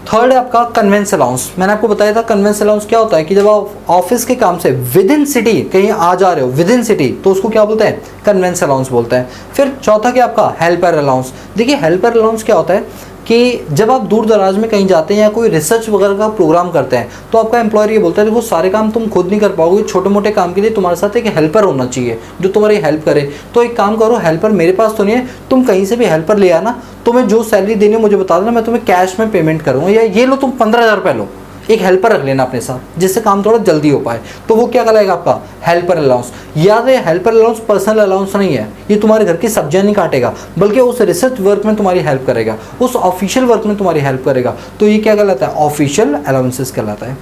थर्ड है आपका कन्वेंस अलाउंस। मैंने आपको बताया था कन्वेंस अलाउंस क्या होता है कि जब आप ऑफिस के काम से विद इन सिटी कहीं आ जा रहे हो, विद इन सिटी, तो उसको क्या बोलते हैं, कन्वेंस अलाउंस बोलते हैं। फिर चौथा क्या आपका हेल्पर अलाउंस। देखिए हेल्पर अलाउंस क्या होता है कि जब आप दूर दराज में कहीं जाते हैं या कोई रिसर्च वगैरह का प्रोग्राम करते हैं, तो आपका एम्प्लॉयर ये बोलता है देखो सारे काम तुम खुद नहीं कर पाओगे, छोटे मोटे काम के लिए तुम्हारे साथ एक हेल्पर होना चाहिए जो तुम्हारी हेल्प करे। तो एक काम करो, हेल्पर मेरे पास तो नहीं है, तुम कहीं से भी हेल्पर ले आना, तुम्हें जो सैलरी देनी है मुझे बता देना, मैं तुम्हें कैश में पेमेंट करूँगा, या ये लो तुम 15,000 रुपये लो, एक हेल्पर रख लेना अपने साथ जिससे काम थोड़ा जल्दी हो पाए। तो वो क्या कहलाएगा आपका हेल्पर अलाउंस। याद है हेल्पर अलाउंस पर्सनल अलाउंस नहीं है, ये तुम्हारे घर की सब्जियां नहीं काटेगा, बल्कि उस रिसर्च वर्क में तुम्हारी हेल्प करेगा, उस ऑफिशियल वर्क में तुम्हारी हेल्प करेगा। तो ये क्या कहलाता है, ऑफिशियल अलाउंसेस कहलाता है।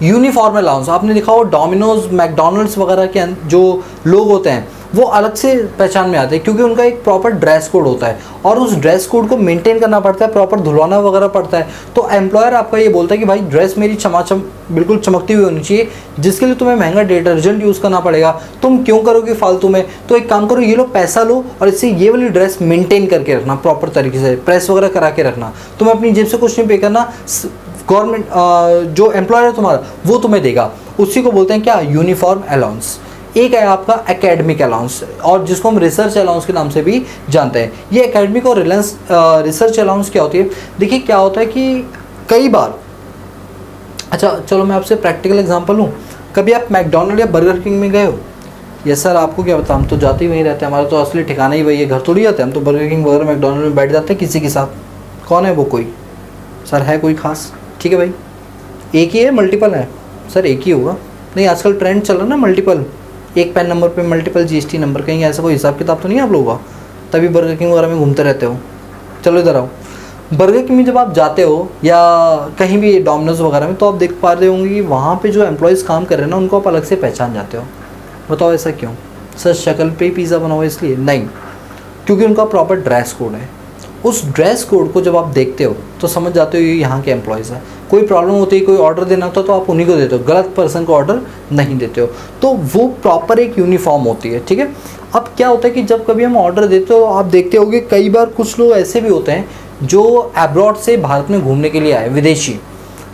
यूनिफॉर्म अलाउंस, आपने देखा हो डोमिनोज मैकडोनल्ड्स वगैरह के जो लोग होते हैं वो अलग से पहचान में आते हैं, क्योंकि उनका एक प्रॉपर ड्रेस कोड होता है और उस ड्रेस कोड को मेंटेन करना पड़ता है, प्रॉपर धुलवाना वगैरह पड़ता है। तो एम्प्लॉयर आपका ये बोलता है कि भाई ड्रेस मेरी चमाचम बिल्कुल चमकती हुई होनी चाहिए, जिसके लिए तुम्हें महंगा डिटर्जेंट यूज़ करना पड़ेगा, तुम क्यों करोगे फालतू में। तो एक काम करो, ये लो पैसा लो और इससे ये वाली ड्रेस मेंटेन करके रखना, प्रॉपर तरीके से प्रेस वगैरह करा के रखना, तुम्हें अपनी जेब से कुछ नहीं पे करना, गवर्नमेंट जो एम्प्लॉयर है तुम्हारा वो तुम्हें देगा। उसी को बोलते हैं क्या, यूनिफॉर्म अलाउंस। एक है आपका एकेडमिक अलाउंस, और जिसको हम रिसर्च अलाउंस के नाम से भी जानते हैं। ये एकेडमिक और रिसर्च अलाउंस क्या होती है, देखिए क्या होता है कि कई बार, अच्छा चलो मैं आपसे प्रैक्टिकल एग्जांपल लूँ, कभी आप मैकडोनल्ड या बर्गर किंग में गए हो? यस सर, आपको क्या पता, हम तो जाते ही वहीं रहते हैं, हमारा तो असली ठिकाना ही वही है, घर थोड़ी जाते हैं हम तो, बर्गर किंग वगैरह मैकडोनल्ड में बैठ जाते हैं किसी के साथ। कौन है वो, कोई सर है कोई खास? ठीक है भाई, एक ही है मल्टीपल है? सर एक ही होगा। नहीं, आजकल ट्रेंड चल रहा है ना मल्टीपल, एक पैन नंबर पे मल्टीपल जीएसटी नंबर, कहीं ऐसा कोई हिसाब किताब तो नहीं है आप लोगों का, तभी बर्गर किंग वगैरह में घूमते रहते हो। चलो इधर आओ, बर्गर किंग में जब आप जाते हो या कहीं भी डोमिनोज वगैरह में, तो आप देख पा रहे होंगे कि वहाँ पे जो एम्प्लॉयज़ काम कर रहे हैं ना, उनको आप अलग से पहचान जाते हो। बताओ ऐसा क्यों? सर शक्ल पे ही पिज़्ज़ा बना हुआ है इसलिए? नहीं, क्योंकि उनका प्रॉपर ड्रेस कोड है। उस ड्रेस कोड को जब आप देखते हो तो समझ जाते हो ये यहाँ के एम्प्लॉयज़ हैं। कोई प्रॉब्लम होती है, कोई ऑर्डर देना होता है तो आप उन्हीं को देते हो, गलत पर्सन को ऑर्डर नहीं देते हो। तो वो प्रॉपर एक यूनिफॉर्म होती है। ठीक है। अब क्या होता है कि जब कभी हम ऑर्डर देते हो, आप देखते होगे कई बार कुछ लोग ऐसे भी होते हैं जो अब्रॉड से भारत में घूमने के लिए आए, विदेशी,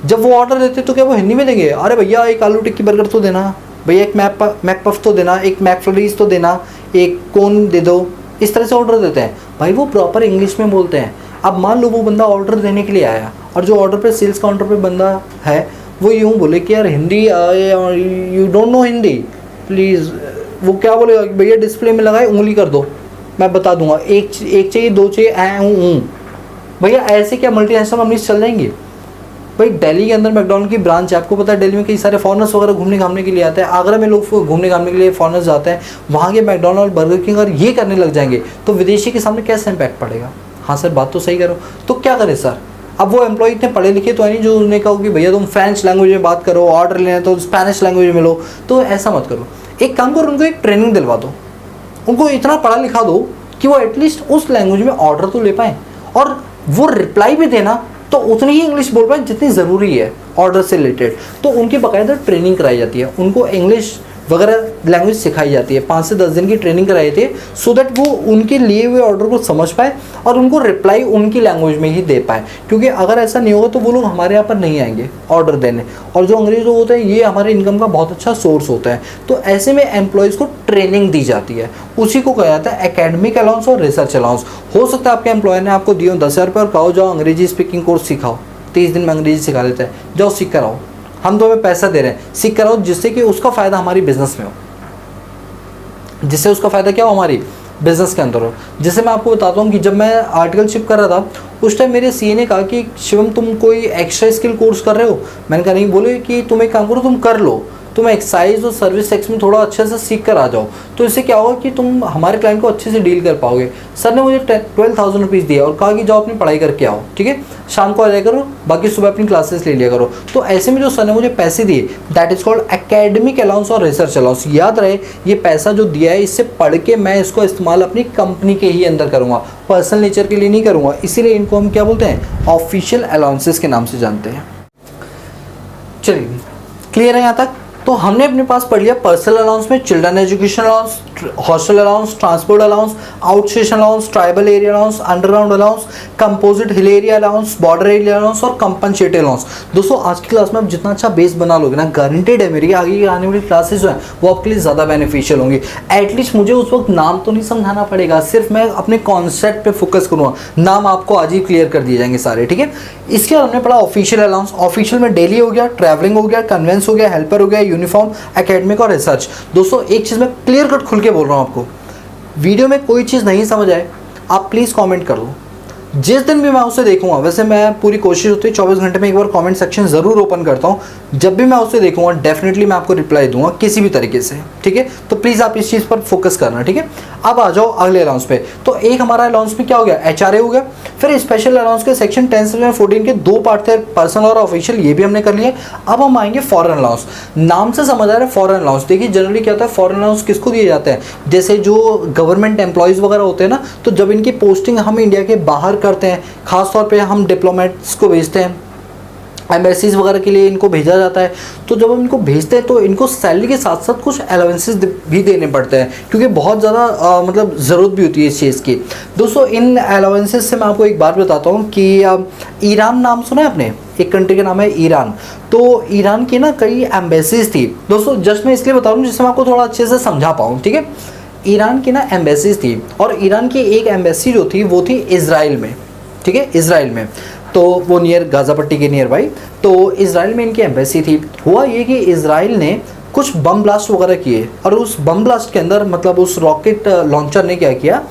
जब वो ऑर्डर देते तो क्या वो हिंदी में देंगे? अरे भैया एक आलू टिक्की बर्गर तो देना, भैया एक मैक पफ तो देना, एक मैक फ्लरीज तो देना, एक कोन दे दो, इस तरह से ऑर्डर देते हैं। भाई वो प्रॉपर इंग्लिश में बोलते हैं। अब मान लो वो बंदा ऑर्डर देने के लिए आया और जो ऑर्डर पे सेल्स काउंटर पे बंदा है वो यूँ बोले कि यार Hindi, you don't know Hindi please, वो क्या बोलेगा कि भैया डिस्प्ले में लगाए उंगली कर दो, मैं बता दूंगा, एक चाहिए, दो चाहिए, भैया ऐसे क्या मल्टीनेशनल कंपनीज चल जाएंगी? भाई दिल्ली के अंदर मैकडॉनल्ड की ब्रांच है, आपको पता है दिल्ली में कई सारे फॉरनर्स वगैरह घूमने घामने के लिए आते हैं, आगरा में लोग घूमने घामने के लिए फॉरनर्स जाते हैं, वहाँ के मैकडॉनल्ड बर्गर किंग अगर ये करने लग जाएंगे तो विदेशी के सामने कैसे इम्पैक्ट पड़ेगा? हाँ सर बात तो सही करो। तो क्या करें सर? अब वो एम्प्लॉय इतने पढ़े लिखे तो है नहीं जो उन्हें कहो कि भैया तुम फ्रेंच लैंग्वेज में बात करो, ऑर्डर लेना तो स्पेनिश लैंग्वेज में लो, तो ऐसा मत करो। एक काम करो, उनको एक ट्रेनिंग दिलवा दो, उनको इतना पढ़ा लिखा दो कि वो एटलीस्ट उस लैंग्वेज में ऑर्डर तो ले पाएँ, और वो रिप्लाई भी देना तो उतनी ही इंग्लिश बोल पाए जितनी ज़रूरी है ऑर्डर से रिलेटेड। तो उनकी बाकायदा ट्रेनिंग कराई जाती है, उनको इंग्लिश वगैरह लैंग्वेज सिखाई जाती है, 5 से 10 दिन की ट्रेनिंग कराई जाती है, सो दैट वो उनके लिए हुए ऑर्डर को समझ पाए और उनको रिप्लाई उनकी लैंग्वेज में ही दे पाए। क्योंकि अगर ऐसा नहीं होगा तो वो लोग हमारे यहाँ पर नहीं आएंगे ऑर्डर देने, और जो अंग्रेज लोग होते हैं ये हमारे इनकम का बहुत अच्छा सोर्स होता है। तो ऐसे में एम्प्लॉयज़ को ट्रेनिंग दी जाती है, उसी को कहा जाता है एकेडमिक अलाउंस और रिसर्च अलाउंस। हो सकता है आपके एम्प्लॉयर ने आपको दिए 10,000 रुपये और कहो जाओ अंग्रेजी स्पीकिंग कोर्स सिखाओ, 30 दिन में अंग्रेजी सिखा देते हैं, जाओ सीख कर आओ, हम तो हमें पैसा दे रहे हैं, सीख कर आओ, जिससे कि उसका फ़ायदा हमारी बिजनेस में हो, जिससे उसका फ़ायदा क्या हो हमारी बिज़नेस के अंदर हो। जैसे मैं आपको बताता हूँ कि जब मैं आर्टिकल शिप कर रहा था उस टाइम मेरे सीए ने कहा कि शिवम तुम कोई एक्स्ट्रा स्किल कोर्स कर रहे हो? मैंने कहा नहीं। बोले कि तुम एक काम करो, तुम कर लो, तुम एक्साइज और सर्विस टैक्स में थोड़ा अच्छे से सीख कर आ जाओ, तो इससे क्या होगा कि तुम हमारे क्लाइंट को अच्छे से डील कर पाओगे। सर ने मुझे 12,000 रुपीज़ दिया और कहा कि जाओ अपनी पढ़ाई करके आओ, ठीक है, शाम को आ जाया करो, बाकी सुबह अपनी क्लासेस ले लिया करो। तो ऐसे में जो सर ने मुझे पैसे दिए, that is called academic allowance और रिसर्च अलाउंस। याद रहे, ये पैसा जो दिया है इससे पढ़ के मैं इसको इस्तेमाल अपनी कंपनी के ही अंदर करूँगा, पर्सनल नेचर के लिए नहीं करूँगा। इसीलिए इनको हम क्या बोलते हैं, ऑफिशियल अलाउंसेस के नाम से जानते हैं। चलिए, क्लियर है यहाँ तक? तो हमने अपने पास पढ़ लिया पर्सनल अलाउंस में children education allowance, hostel allowance, transport allowance, out station allowance, tribal area allowance, underground allowance, composite hill area allowance, border area allowance और कंपनसेटेड अलाउंस। दोस्तों आज की क्लास में आप जितना अच्छा बेस बना लोगे ना, गारंटेड है मेरी आगे की आने वाली क्लासेस जो है वो आपके लिए ज़्यादा बेनिफिशियल होंगी। एटलीस्ट मुझे उस वक्त नाम तो नहीं समझाना पड़ेगा, सिर्फ मैं अपने कॉन्सेप्ट पे फोकस करूँगा, नाम आपको आज ही क्लियर कर दिए जाएंगे सारे, ठीक है। इसके बाद हमने पढ़ा ऑफिशियल अलाउंस। ऑफिशियल में डेली हो गया, ट्रैवलिंग हो गया, कन्वेंस हो गया, हेल्पर हो गया, यूनिफॉर्म, एकेडमिक और रिसर्च। दोस्तों एक चीज़ मैं क्लियर कट खुल के बोल रहा हूँ आपको, वीडियो में कोई चीज़ नहीं समझ आए आप प्लीज़ कमेंट कर दो। जिस दिन भी मैं उसे देखूंगा, वैसे मैं पूरी कोशिश होती है 24 घंटे में एक बार कमेंट सेक्शन ज़रूर ओपन करता हूँ, जब भी मैं उसे देखूंगा डेफिनेटली मैं आपको रिप्लाई दूंगा किसी भी तरीके से, ठीक है। तो प्लीज़ आप इस चीज़ पर फोकस करना, ठीक है। अब आ जाओ अगले अलाउंस पे। तो एक हमारा अलाउंस में क्या हो गया, HRA हो गया। फिर स्पेशल अलाउंस के सेक्शन 10 से 14 के दो पार्ट थे, पर्सनल और ऑफिशियल, ये भी हमने कर लिया। अब हम आएंगे फॉरेन अलाउंस। नाम से समझ आ रहा है फॉरेन अलाउंस। देखिए जनरली क्या होता है, फॉरेन अलाउंस किसको दिए जाते हैं, जैसे जो गवर्नमेंट एम्प्लॉयज़ वगैरह होते हैं ना, तो जब इनकी पोस्टिंग हम इंडिया के बाहर करते हैं, खासतौर पे हम डिप्लोमेट्स को भेजते हैं, एम्बेसीज वगैरह के लिए इनको भेजा जाता है, तो जब हम इनको भेजते हैं तो इनको सैलरी के साथ साथ कुछ अलाउंसेस भी देने पड़ते हैं, क्योंकि बहुत ज़्यादा मतलब ज़रूरत भी होती है इस चीज़ की। दोस्तों इन अलाउंसेस से मैं आपको एक बात बताता हूँ कि ईरान नाम सुना है आपने, एक कंट्री का नाम है ईरान। तो ईरान की ना कई एम्बेसीज थी। दोस्तों जस्ट मैं इसलिए बता रहा हूँ जिससे मैं आपको थोड़ा अच्छे से समझा पाऊँ, ठीक है। ईरान की ना एम्बेसीज थी, और ईरान की एक एम्बेसी जो थी वो थी इज़राइल में, ठीक है, इज़राइल में। तो वो नियर गाज़ा पट्टी के नियर बाई, तो इज़राइल में इनकी एम्बेसी थी। हुआ ये कि इज़राइल ने कुछ बम ब्लास्ट वगैरह किए, और उस बम ब्लास्ट के अंदर मतलब उस रॉकेट लॉन्चर ने क्या किया,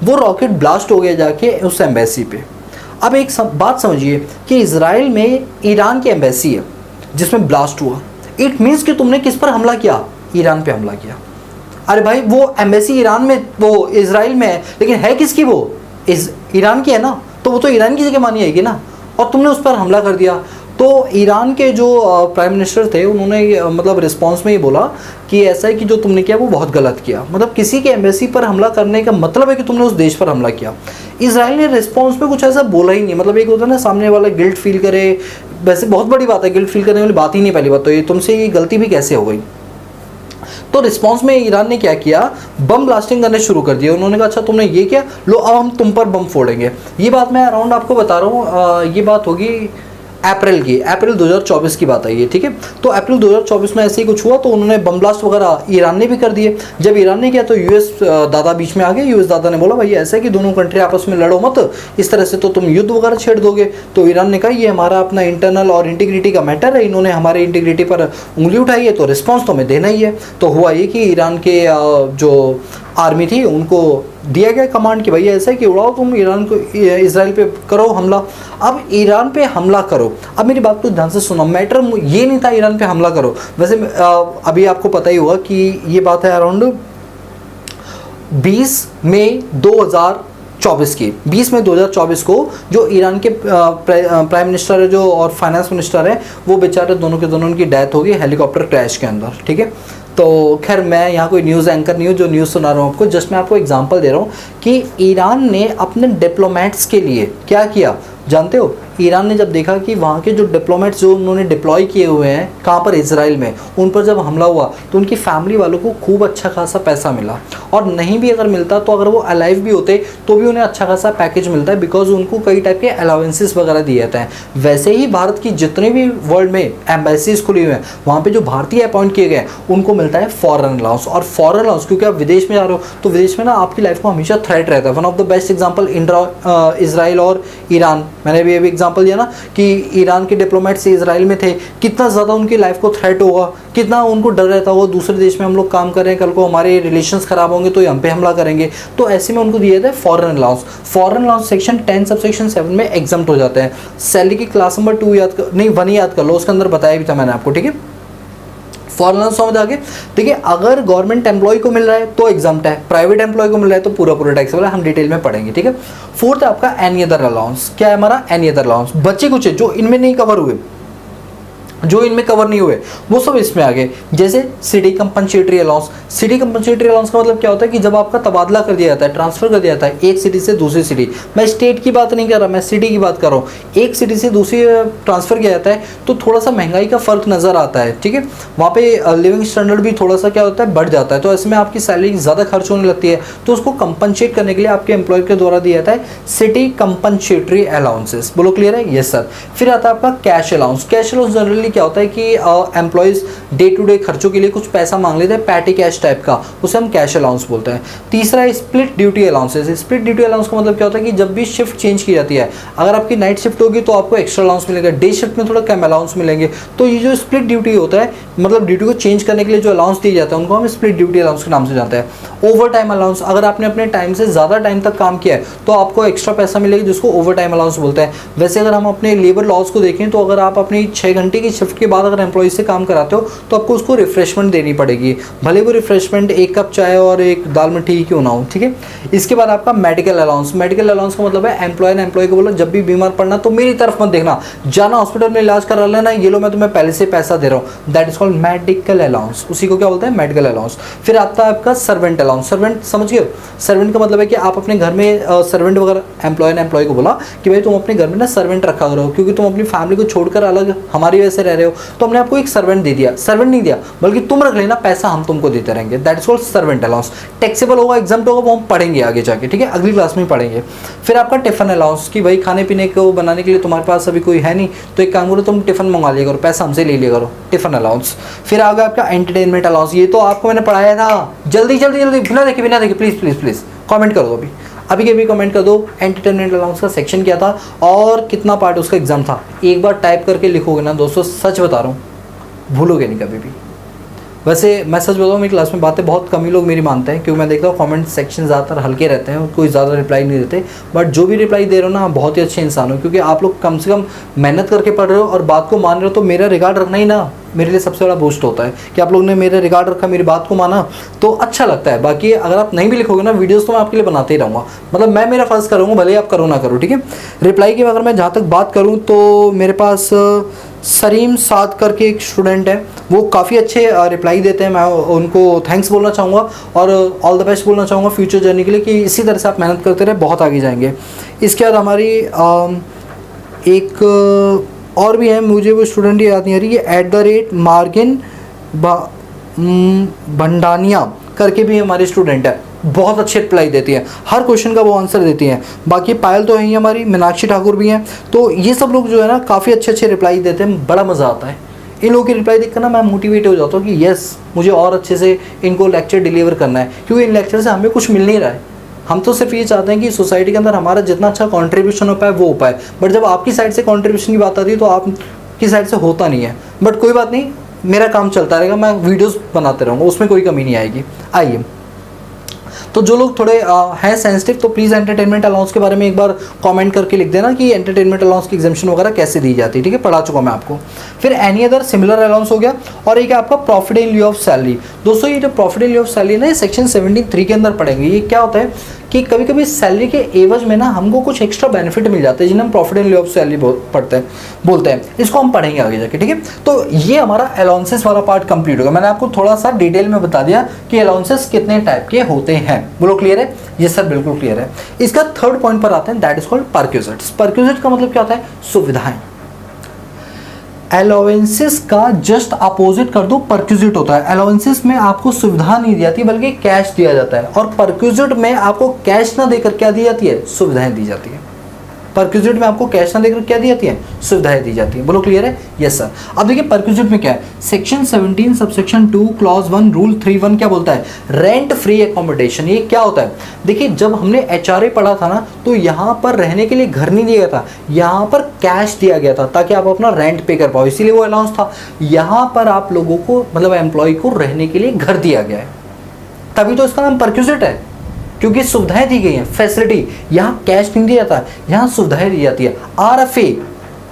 वो रॉकेट ब्लास्ट हो गया जाके उस एम्बेसी पे। अब एक बात समझिए कि इज़राइल में ईरान की एम्बेसी है जिसमें ब्लास्ट हुआ, इट मीन्स कि तुमने किस पर हमला किया, ईरान पे हमला किया। अरे भाई वो एम्बेसी ईरान में, वो इज़राइल में है, लेकिन है किसकी, वो ईरान की है ना, तो वो तो ईरान की जगह मानी जाएगी ना, और तुमने उस पर हमला कर दिया। तो ईरान के जो प्राइम मिनिस्टर थे उन्होंने मतलब रिस्पांस में ये बोला कि ऐसा है कि जो तुमने किया वो बहुत गलत किया, मतलब किसी के एम्बेसी पर हमला करने का मतलब है कि तुमने उस देश पर हमला किया। इजराइल ने रिस्पांस में कुछ ऐसा बोला ही नहीं, मतलब एक होता है ना सामने वाला गिल्ट फील करे, वैसे बहुत बड़ी बात है, गिल्ट फील करने वाली बात ही नहीं पहली बात, तो ये तुमसे ये गलती भी कैसे हो गई। तो रिस्पांस में ईरान ने क्या किया, बम ब्लास्टिंग करने शुरू कर दिया। उन्होंने कहा अच्छा तुमने ये किया, लो अब हम तुम पर बम फोड़ेंगे। ये बात मैं अराउंड आपको बता रहा हूँ, ये बात होगी अप्रैल 2024 की बात है ये, ठीक है। तो अप्रैल 2024 में ऐसे ही कुछ हुआ, तो उन्होंने बम ब्लास्ट वगैरह ईरान ने भी कर दिए। जब ईरान ने किया तो यूएस दादा बीच में आ गए। यूएस दादा ने बोला भाई ऐसा है कि दोनों कंट्री आपस में लड़ो मत, इस तरह से तो तुम युद्ध वगैरह छेड़ दोगे। तो ईरान ने कहा ये हमारा अपना इंटरनल और इंटीग्रिटी का मैटर है, इन्होंने हमारे इंटीग्रिटी पर उंगली उठाई है, तो रिस्पॉन्स तो हमें देना ही है। तो हुआ ये कि ईरान के जो आर्मी थी उनको दिया गया कमांड कि भैया ऐसा है कि उड़ाओ तुम ईरान को, इजराइल पे करो हमला। अब ईरान पे हमला करो, अब मेरी बात को ध्यान से सुनो, मैटर ये नहीं था ईरान पे हमला करो। वैसे अभी आपको पता ही होगा कि ये बात है अराउंड 20 मई 2024 की। 20 मई 2024 को जो ईरान के प्राइम मिनिस्टर है जो और फाइनेंस मिनिस्टर है, वो बेचारे दोनों के दोनों की डेथ हो गई हेलीकॉप्टर क्रैश के अंदर, ठीक है। तो खैर मैं यहाँ कोई न्यूज़ एंकर नहीं हूँ जो न्यूज़ सुना रहा हूँ आपको, जस्ट मैं आपको एग्जांपल दे रहा हूँ कि ईरान ने अपने डिप्लोमेट्स के लिए क्या किया जानते हो। ईरान ने जब देखा कि वहाँ के जो डिप्लोमेट्स जो उन्होंने डिप्लॉय किए हुए हैं कहाँ पर, इजराइल में, उन पर जब हमला हुआ तो उनकी फैमिली वालों को खूब अच्छा खासा पैसा मिला, और नहीं भी अगर मिलता तो अगर वो अलाइव भी होते तो भी उन्हें अच्छा खासा पैकेज मिलता है, बिकॉज उनको कई टाइप के अलाउंसेस वगैरह दिए जाते हैं। वैसे ही भारत की जितने भी वर्ल्ड में एम्बेसीज खुली हुई हैं वहाँ पर जो भारतीय अपॉइंट किए गए उनको मिलता है फॉरेन अलाउंस। और फॉरेन अलाउंस क्योंकि आप विदेश में जा रहे हो तो विदेश में ना आपकी लाइफ को हमेशा थ्रेट रहता है। One of the best example Israel और ईरान, मैंने भी एग्जांपल दिया ना कि ईरान के डिप्लोमेट से इजराइल में थे, कितना ज़्यादा उनकी लाइफ को थ्रेट होगा, कितना उनको डर रहता होगा दूसरे देश में हम लोग काम कर रहे हैं, कल को हमारे रिलेशंस खराब होंगे तो हम पे हमला करेंगे। तो ऐसे में उनको दिया जाता है foreign allowance. Foreign allowance section 10 subsection 7 में एग्जम्प्ट हो जाते हैं। सैलरी की क्लास नंबर 2 1 याद कर लो, उसके अंदर बताया भी था मैंने आपको, ठीक है। फॉर्मूला समझ आ गया। देखिए अगर गवर्नमेंट एम्प्लॉय को मिल रहा है तो एग्जाम्प्ट है, प्राइवेट एम्प्लॉय को मिल रहा है तो पूरा पूरा टैक्सेबल है, हम डिटेल में पढ़ेंगे, ठीक है। फोर्थ है आपका एनी अदर अलाउंस। क्या है हमारा एनी अदर अलाउंस, बच्चे कुछ है जो इनमें नहीं कवर हुए, जो इनमें कवर नहीं हुए वो सब इसमें आ गए, जैसे city compensatory allowance. City compensatory allowance का मतलब क्या होता है कि जब आपका तबादला कर दिया जाता है, ट्रांसफर कर दिया जाता है एक सिटी से दूसरी सिटी, मैं स्टेट की बात नहीं कर रहा, मैं सिटी की बात कर रहा हूँ, एक सिटी से दूसरी ट्रांसफर किया जाता है तो थोड़ा सा महंगाई का फर्क नजर आता है, ठीक है। वहाँ पे लिविंग स्टैंडर्ड भी थोड़ा सा क्या होता है बढ़ जाता है, तो इसमें आपकी सैलरी ज़्यादा खर्च होने लगती है, तो उसको कंपनसेट करने के लिए आपके एम्प्लॉय के द्वारा दिया जाता है सिटी कंपनसेटरी अलाउंसेस। बोलो क्लियर है? Yes sir. फिर आता है आपका cash allowance. Cash allowance generally क्या होता है कि एम्प्लॉयज डे टू डे खर्चों के लिए कुछ पैसा मांग लेते हैं, पैटी कैश टाइप का, उसे हम कैश अलाउंस बोलते हैं। तीसरा है split duty allowances. Split duty allowance का मतलब क्या होता है कि जब भी शिफ्ट चेंज की जाती है, अगर आपकी नाइट शिफ्ट होगी तो आपको एक्स्ट्रा अलाउंस मिलेगा, डे शिफ्ट में थोड़ा कम अलाउंस मिलेंगे। तो ये जो स्प्लिट ड्यूटी होता है, मतलब ड्यूटी को चेंज करने के लिए जो अलाउंस दिए जाता है उनको हम स्प्लिट ड्यूटी अलाउंस के नाम से जानते हैं। ओवर टाइम अलाउंस, अगर आपने अपने टाइम से ज़्यादा टाइम तक काम किया है तो आपको एक्स्ट्रा पैसा मिलेगा, जिसको ओवर टाइम अलाउंस बोलते हैं। वैसे अगर हम अपने लेबर लॉज को देखें तो अगर आप अपनी 6 घंटे की शिफ्ट के बाद अगर एम्प्लॉय से काम कराते हो तो आपको उसको रिफ्रेशमेंट देनी पड़ेगी, भले वो रिफ्रेशमेंट 1 कप चाय और एक दाल मठी ही क्यों ना हो, ठीक है। इसके बाद आपका मेडिकल अलाउंस। मेडिकल अलाउंस का मतलब है एम्प्लॉय ने एम्प्लॉय को बोला जब भी बीमार पड़ना तो मेरी तरफ मत देखना, जाना हॉस्पिटल में इलाज करा लेना, ये लो मैं तुम्हें पहले से पैसा दे रहा हूँ, that is called medical allowance. उसी को क्या बोलते हैं? Medical allowance. फिर आता है आपका सर्वेंट अलाउंस। सर्वेंट समझ गए? सर्वेंट का मतलब है कि आप अपने घर में सर्वेंट वगैरह, एम्प्लॉय ने एम्प्लॉय को बोला कि भाई तुम अपने घर में ना सर्वेंट रखा करो, क्योंकि तुम अपनी फैमिली को छोड़कर अलग हमारी वजह से रह रहे हो, तो हमने आपको एक सर्वेंट दे दिया। सर्वेंट नहीं दिया बल्कि तुम रख लेना, पैसा हम तुमको देते रहेंगे, that is called servant allowance. Taxable होगा, एग्जाम्प्ट होगा, वो हम पढ़ेंगे आगे जाके, ठीक है, अगली क्लास में पढ़ेंगे। फिर आपका टिफिन अलाउंस कि भाई खाने पीने को बनाने के लिए तुम्हारे पास अभी कोई है नहीं तो एक काम करो तुम टिफिन मंगा लिया करो, पैसा हमसे ले लिया करो, टिफिन अलाउंस। फिर आगे आपका एंटरटेनमेंट अलाउंस, ये तो आपको मैंने पढ़ाया था, जल्दी जल्दी जल्दी बिना देखे प्लीज प्लीज प्लीज कमेंट कर दो, अभी के भी कमेंट कर दो एंटरटेनमेंट अलाउंस का सेक्शन क्या था और कितना पार्ट उसका एग्जाम था। एक बार टाइप करके लिखोगे ना दोस्तों, सच बता रहा हूँ भूलोगे नहीं कभी भी। वैसे मैं सच बताऊँ मेरी क्लास में बातें बहुत कम ही लोग मेरी मानते हैं, क्योंकि मैं देखता हूँ कमेंट सेक्शन ज़्यादातर हल्के रहते हैं, कोई ज़्यादा रिप्लाई नहीं देते, बट जो भी रिप्लाई दे रहे हो ना आप बहुत ही अच्छे इंसान हो, क्योंकि आप लोग कम से कम मेहनत करके पढ़ रहे हो और बात को मान रहे हो, तो मेरा रिगार्ड रखना ही ना मेरे लिए सबसे बड़ा बूस्ट होता है कि आप लोग ने मेरा रिगार्ड रखा, मेरी बात को माना, तो अच्छा लगता है। बाकी अगर आप नहीं भी लिखोगे ना वीडियोस तो मैं आपके लिए बनाते ही रहूँगा, मतलब मैं मेरा फ़र्ज़ करूँगा, भले आप करो ना करो, ठीक है। रिप्लाई की अगर मैं जहाँ तक बात करूँ तो मेरे पास सरीम साद करके एक स्टूडेंट है, वो काफ़ी अच्छे रिप्लाई देते हैं, मैं उनको थैंक्स बोलना चाहूँगा और ऑल द बेस्ट बोलना चाहूँगा फ्यूचर जर्नी के लिए, कि इसी तरह से आप मेहनत करते रहे, बहुत आगे जाएंगे। इसके बाद हमारी एक और भी है, मुझे वो स्टूडेंट याद नहीं आ रही है, @मार्गिन भंडानिया करके भी हमारे स्टूडेंट है, बहुत अच्छे रिप्लाई देती है, हर क्वेश्चन का वो आंसर देती हैं। बाकी पायल तो है ही हमारी, मीनाक्षी ठाकुर भी हैं, तो ये सब लोग जो है ना काफ़ी अच्छे अच्छे रिप्लाई देते हैं, बड़ा मज़ा आता है इन लोगों की रिप्लाई देखकर ना, मैं मोटिवेट हो जाता हूँ कि यस मुझे और अच्छे से इनको लेक्चर डिलीवर करना है, क्योंकि इन लेक्चर से हमें कुछ मिल नहीं रहा है, हम तो सिर्फ ये चाहते हैं कि सोसाइटी के अंदर हमारा जितना अच्छा कंट्रीब्यूशन हो पाए वो हो पाए, बट जब आपकी साइड से कंट्रीब्यूशन की बात आती है तो आपकी साइड से होता नहीं है, बट कोई बात नहीं, मेरा काम चलता रहेगा, मैं वीडियोस बनाते रहूँगा, उसमें कोई कमी नहीं आएगी। आइए, तो जो लोग थोड़े हैं सेंसिटिव तो प्लीज़ एंटरटेनमेंट अलाउंस के बारे में एक बार कमेंट करके लिख देना कि एंटरटेनमेंट अलाउंस की एग्जामिशन वगैरह कैसे दी जाती है, ठीक है, पढ़ा चुका मैं आपको। फिर एनी अदर सिमिलर अलाउंस हो गया, और एक है आपका प्रॉफिट इन लिeu ऑफ सैलरी। दोस्तों ये जो प्रॉफिट इन लिeu ऑफ सैलरी ना, ये सेक्शन 17(3) के अंदर पढ़ेंगे। ये क्या होता है कि कभी कभी सैलरी के एवज में ना हमको कुछ एक्स्ट्रा बेनिफिट मिल जाते हैं, जिन्हें हम प्रॉफिट इन लिeu ऑफ सैलरी बोलते हैं, इसको हम पढ़ेंगे आगे जाके, ठीक है। तो ये हमारा अलाउंसेस वाला पार्ट कंप्लीट होगा। मैंने आपको थोड़ा सा डिटेल में बता दिया कि अलाउंसेस कितने टाइप के होते हैं। बोलो क्लियर है? ये सर बिल्कुल क्लियर है। इसका थर्ड पॉइंट पर आते हैं, that is called perquisites. Perquisite का मतलब क्या होता है? सुविधाएं। अलाउंसेस का जस्ट अपोजिट कर दो परक्यूजिट होता है। अलाउंसेस में आपको सुविधा नहीं दी जाती बल्कि कैश दिया जाता है, और परक्यूजिट में आपको कैश ना देकर क्या दी जाती है? सुविधाएं दी जाती है। परक्यूजिट में आपको कैश ना देकर क्या दी जाती है? सुविधाएं दी जाती है। बोलो क्लियर है? Yes sir. अब देखिए परक्यूजिट में क्या है, सेक्शन 17 सबसेक्शन 2 क्लॉज 1 रूल 3(1) क्या बोलता है? Rent free accommodation. ये क्या होता है? देखिए जब हमने HRA पढ़ा था ना, तो यहाँ पर रहने के लिए घर नहीं दिया था, यहाँ पर कैश दिया गया था ताकि आप अपना रेंट पे कर पाओ, इसीलिए वो अलाउंस था। यहाँ पर आप लोगों को मतलब एम्प्लॉय को रहने के लिए घर दिया गया है, तभी तो इसका नाम परक्यूजिट है, क्योंकि सुविधाएं दी गई हैं, फैसिलिटी। यहाँ कैश नहीं दिया जाता, यहाँ सुविधाएं दी जाती है। RFA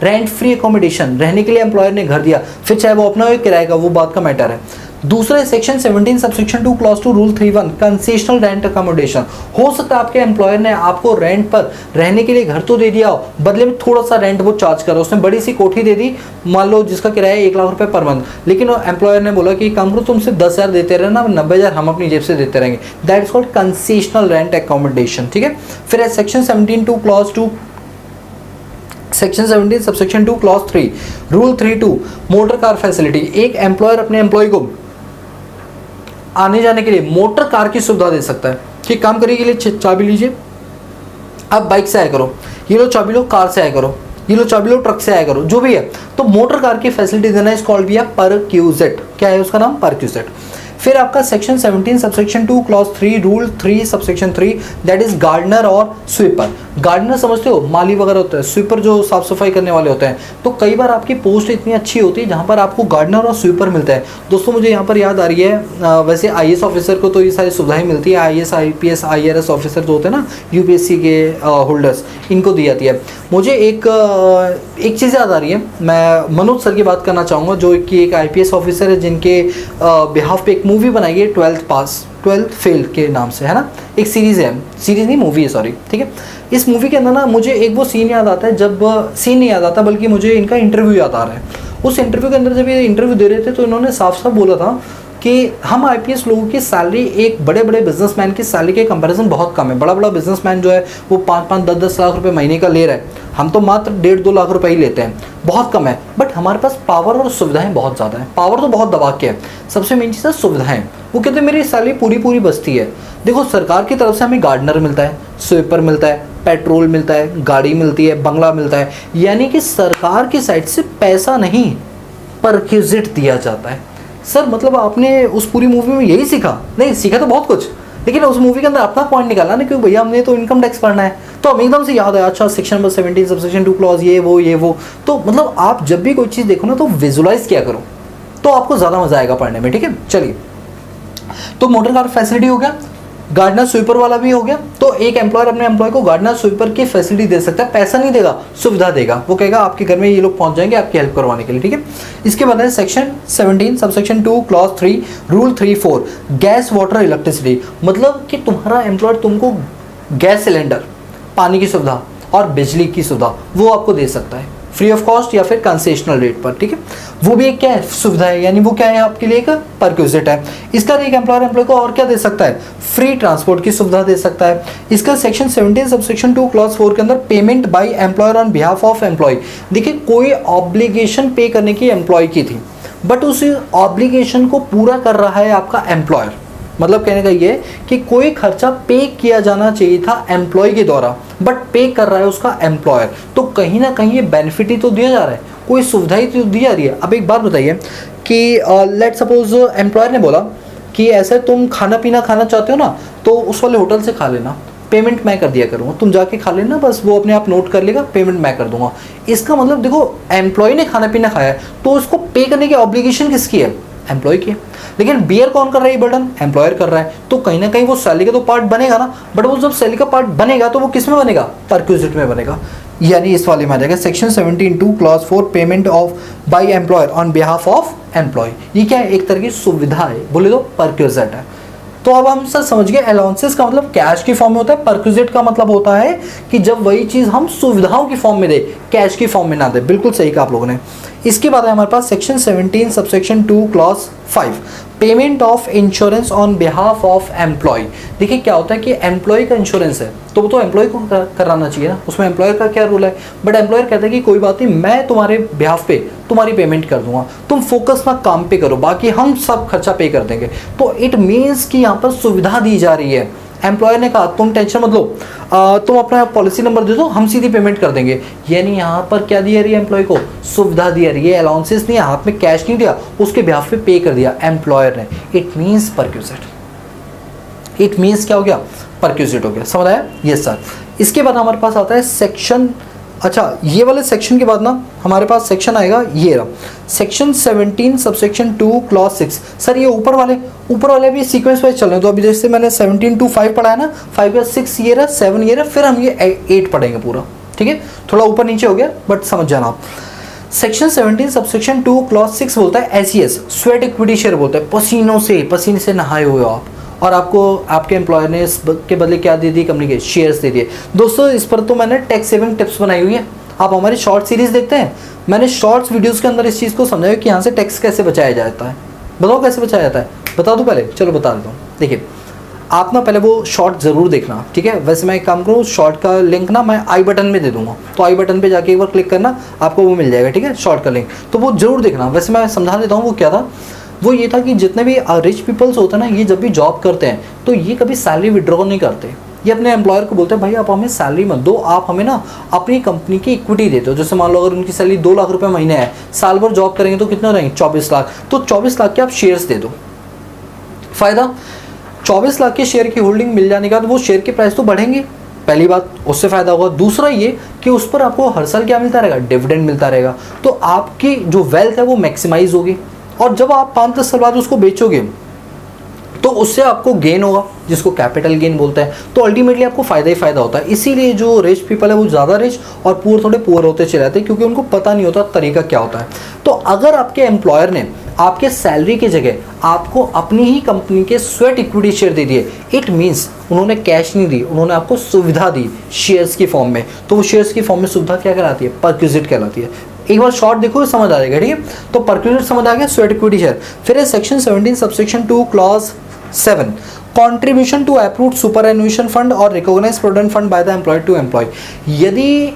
रेंट फ्री अकोमोडेशन, रहने के लिए एम्प्लॉयर ने घर दिया, फिर चाहे वो अपना हो या किराए का, वो बात का मैटर है। दूसरा है section 17 subsection 2 clause 2 rule 3(1) concessional rent accommodation. हो सकता है आपके एम्प्लॉयर ने आपको रेंट पर रहने के लिए घर तो दे दिया हो, बदले में थोड़ा सा रेंट वो चार्ज करा, उसने बड़ी सी कोठी दे दी, मान लो जिसका किराया 1 लाख रुपए पर मंथ, लेकिन एम्प्लॉयर ने बोला कि काम करो तुम सिर्फ 10,000 देते रहना, 90,000 हम अपनी जेब से देते रहेंगे। That is called concessional rent accommodation, ठीक है। फिर है section 17 2 clause 2 section 17 subsection 2 clause 3 rule 3(2) motor car facility. एक एम्प्लॉयर अपने एम्प्लॉय को आने जाने के लिए मोटर कार की सुविधा दे सकता है कि काम करने के लिए चाबी लीजिए, आप बाइक से आया करो, ये लो चाबी लो कार से आया करो, ये लो चाबी लो ट्रक से आया करो, जो भी है। तो मोटर कार की फैसिलिटी देना इस कॉल्ड भी है परक्यूजेट। क्या है उसका नाम? परक्यूजेट। फिर आपका section 17 subsection 2 clause 3 rule 3 subsection 3 that is gardener और स्वीपर। गार्डनर समझते हो, माली वगैरह होता है, स्वीपर जो साफ सफाई करने वाले होते हैं। तो कई बार आपकी पोस्ट इतनी अच्छी होती है जहाँ पर आपको गार्डनर और स्वीपर मिलता है। दोस्तों मुझे यहाँ पर याद आ रही है, वैसे आईएएस ऑफिसर को तो ये सारी सुविधाएं मिलती है, आईएएस आईपीएस आईआरएस ऑफिसर जो होते हैं ना, यूपीएससी के होल्डर्स, इनको दी जाती है। मुझे एक चीज़ याद आ रही है, मैं मनोज सर की बात करना चाहूँगा, जो कि एक आईपीएस ऑफिसर है, जिनके बिहाफ पे एक मूवी बनाई है 12th फेल के नाम से, है ना। एक सीरीज़ है, सीरीज़ नहीं मूवी है, सॉरी, ठीक है। इस मूवी के अंदर ना मुझे एक वो सीन याद आता है, जब सीन नहीं याद आता बल्कि मुझे इनका इंटरव्यू याद आ रहा है। उस इंटरव्यू के अंदर जब ये इंटरव्यू दे रहे थे तो इन्होंने साफ साफ बोला था कि हम आईपीएस लोगों की सैलरी एक बड़े बड़े बिजनेसमैन की सैलरी के कंपैरिजन बहुत कम है। बड़ा बड़ा बिजनेसमैन जो है वो 5-5, 10-10 लाख रुपए महीने का ले रहा है, हम तो मात्र 1.5-2 लाख रुपए ही लेते हैं, बहुत कम है। बट हमारे पास पावर और सुविधाएं बहुत ज़्यादा है। पावर तो बहुत दबा के है, सबसे मेन चीज़ है सुविधाएं। वो कहते हैं मेरी सैलरी पूरी बचती है। देखो सरकार की तरफ से हमें गार्डनर मिलता है, स्वीपर मिलता है, पेट्रोल मिलता है, गाड़ी मिलती है, बंगला मिलता है, यानी कि सरकार की साइड से पैसा नहीं परक्यूजिट दिया जाता है। सर मतलब आपने उस पूरी मूवी में यही सीखा? नहीं सीखा तो बहुत कुछ, लेकिन उस मूवी के अंदर अपना पॉइंट निकाला ना, क्योंकि भैया हमने तो इनकम टैक्स भरना है, तो हम एकदम से याद है अच्छा सेक्शन नंबर 17 सबसेक्शन 2 क्लॉज ये वो। तो मतलब आप जब भी कोई चीज़ देखो ना तो विजुलाइज किया करो, तो आपको ज़्यादा मजा आएगा पढ़ने में, ठीक है। चलिए, तो मोटर कार फैसिलिटी हो गया, गार्डनर स्वीपर वाला भी हो गया। तो एक एम्प्लॉयर अपने एम्प्लॉय को गार्डनर स्वीपर की फैसिलिटी दे सकता है, पैसा नहीं देगा, सुविधा देगा। वो कहेगा आपके घर में ये लोग पहुंच जाएंगे आपकी हेल्प करवाने के लिए, ठीक है। इसके बाद है section 17 subsection 2 clause 3 rule 3(4) gas water electricity. मतलब कि तुम्हारा एम्प्लॉयर तुमको गैस सिलेंडर, पानी की सुविधा और बिजली की सुविधा वो आपको दे सकता है फ्री ऑफ कॉस्ट या फिर कंसेशनल रेट पर, ठीक है। वो भी एक क्या है? सुविधा है, यानी वो क्या है आपके लिए? एक परक्यूजिट है। इसका एक एम्प्लॉय को और क्या दे सकता है? फ्री ट्रांसपोर्ट की सुविधा दे सकता है। इसका सेक्शन 17 सबसेक्शन 2 क्लॉज 4 के अंदर payment by employer on behalf of employee. देखिए कोई ऑब्लिगेशन पे करने की एम्प्लॉय की थी, बट उस ऑब्लिगेशन को पूरा कर रहा है आपका एम्प्लॉयर। मतलब कहने का ये कि कोई खर्चा पे किया जाना चाहिए था एम्प्लॉय के द्वारा, बट पे कर रहा है उसका एम्प्लॉयर, तो कहीं ना कहीं ये बेनिफिट ही तो दिया जा रहा है, कोई सुविधा ही तो दी जा रही है। अब एक बात बताइए कि लेट सपोज एम्प्लॉयर ने बोला कि ऐसे तुम खाना पीना खाना चाहते हो ना, तो उस वाले होटल से खा लेना, पेमेंट मैं कर दिया करूँगा, तुम जाके खा लेना, बस वो अपने आप नोट कर लेगा, पेमेंट मैं कर दूंगा। इसका मतलब देखो एम्प्लॉय ने खाना पीना खाया है तो उसको पे करने की ऑब्लिगेशन किसकी है? एम्प्लॉय की है। लेकिन बियर कौन कर रहा है? ये बर्डन एम्प्लॉयर कर रहा है। तो कहीं ना कहीं वो सैलरी का तो पार्ट बनेगा ना, बट वो जब सैलरी का पार्ट बनेगा तो वो किस में बनेगा? परक्यूजिट में बनेगा, यानी इस वाले में आ जाएगा section 17(2) clause 4 payment of by employer on behalf of employee. ये क्या है? एक तरह की सुविधा है, बोले तो परक्यूजिट है। तो अब हम सर समझ गए अलाउंसेस का मतलब कैश की फॉर्म में होता है, परक्यूजिट का मतलब होता है कि जब वही चीज हम सुविधाओं की फॉर्म में दे, कैश की फॉर्म में ना दे। बिल्कुल सही कहा आप लोगों ने। इसके बाद है हमारे पास section 17 subsection 2 clause 5 payment of insurance on behalf of employee. देखिए क्या होता है कि एम्प्लॉय का इंश्योरेंस है तो वो तो एम्प्लॉय को कराना चाहिए ना, उसमें एम्प्लॉयर का क्या रोल है? बट एम्प्लॉयर कहता है कि कोई बात नहीं, मैं तुम्हारे बिहाफ पे तुम्हारी पेमेंट कर दूंगा, तुम फोकस ना काम पे करो, बाकी हम सब खर्चा पे कर देंगे। तो इट मीन्स कि यहाँ पर सुविधा दी जा रही है। एम्प्लॉयर ने कहा तुम टेंशन मत लो, तुम अपना पॉलिसी नंबर दे दो, हम सीधी पेमेंट कर देंगे। यानी यहाँ पर क्या दिया रही है एम्प्लॉय को? सुविधा दिया रही है, अलाउंसेस नहीं, हाथ में कैश नहीं दिया, उसके बिहाफ पे कर दिया एम्प्लॉयर ने। It means perquisite. It means क्या हो गया? परक्यूजिट हो गया। समझ आया? Yes sir. इसके बाद हमारे पास आता है सेक्शन, अच्छा ये वाले सेक्शन के बाद ना हमारे पास सेक्शन आएगा ये रहा, सेक्शन 17 सबसेक्शन 2 क्लॉज 6। सर ये ऊपर वाले भी सीक्वेंस वाइज चल रहे हैं। तो अभी जैसे मैंने 17 to 5 पढ़ा है ना, 5 का 6 ये रहा, 7 ये रहा, फिर हम ये 8 पढ़ेंगे पूरा, ठीक है, थोड़ा ऊपर नीचे हो गया बट समझ जाना आप। सेक्शन 17 सबसेक्शन 2 क्लॉज 6 बोलता है SES स्वेट इक्विटी शेयर बोलता है, पसीने से नहाए हुए हो आप, और आपको आपके एम्प्लॉयर ने इसके बदले क्या दे दी, कंपनी के शेयर्स दे दिए। दोस्तों इस पर तो मैंने टैक्स सेविंग टिप्स बनाई हुई है, आप हमारी शॉर्ट सीरीज देखते हैं, मैंने शॉर्ट्स वीडियोस के अंदर इस चीज़ को समझाया कि यहाँ से टैक्स कैसे बचाया जाता है। बताओ कैसे बचाया जाता है, बता दूँ पहले, चलो बता देता हूँ। देखिए आप ना पहले वो शॉर्ट ज़रूर देखना, ठीक है। वैसे मैं एक काम करूँ, शॉर्ट का लिंक ना मैं आई बटन में दे दूँगा, तो आई बटन पे जाके एक बार क्लिक करना, आपको वो मिल जाएगा, ठीक है, शॉर्ट का लिंक, तो वो ज़रूर देखना। वैसे मैं समझा देता हूँ वो क्या था। वो ये था कि जितने भी रिच पीपल्स होते हैं ना, ये जब भी जॉब करते हैं तो ये कभी सैलरी विड्रॉ नहीं करते। ये अपने एम्प्लॉयर को बोलते हैं भाई आप हमें सैलरी मत दो, आप हमें ना अपनी कंपनी की इक्विटी देते हो। जैसे मान लो अगर उनकी सैलरी 2 लाख रुपए महीने है, साल भर जॉब करेंगे तो कितना रहेंगे, 24 लाख, तो 24 लाख के आप शेयर्स दे दो। फ़ायदा 24 लाख के शेयर की होल्डिंग मिल जाने के बाद वो शेयर के प्राइस तो बढ़ेंगे, पहली बात, उससे फ़ायदा होगा। दूसरा ये कि उस पर आपको हर साल क्या मिलता रहेगा, डिविडेंड मिलता रहेगा, तो आपकी जो वेल्थ है वो मैक्सिमाइज होगी। और जब आप 5-10 साल बाद उसको बेचोगे तो उससे आपको गेन होगा, जिसको कैपिटल गेन बोलते हैं, तो अल्टीमेटली आपको फ़ायदा ही फ़ायदा होता है। इसीलिए जो रिच पीपल है वो ज़्यादा रिच और पुअर थोड़े पुअर होते चले जाते हैं, क्योंकि उनको पता नहीं होता तरीका क्या होता है। तो अगर आपके एम्प्लॉयर ने आपके सैलरी की जगह आपको अपनी ही कंपनी के स्वेट इक्विटी शेयर दे दिए, इट मीन्स उन्होंने कैश नहीं दी, उन्होंने आपको सुविधा दी शेयर्स की फॉर्म में। तो वो शेयर्स की फॉर्म में सुविधा क्या कहलाती है, परक्विजिट कहलाती है। एक बार शॉर्ट देखो समझ आ जाएगा, ठीक है। तो परक्विजिट समझ आ गया, स्वेट इक्विटी शेयर। फिर है section 17 subsection 2 clause 7 contribution to approved superannuation fund और recognised provident fund by the employer to employee. यदि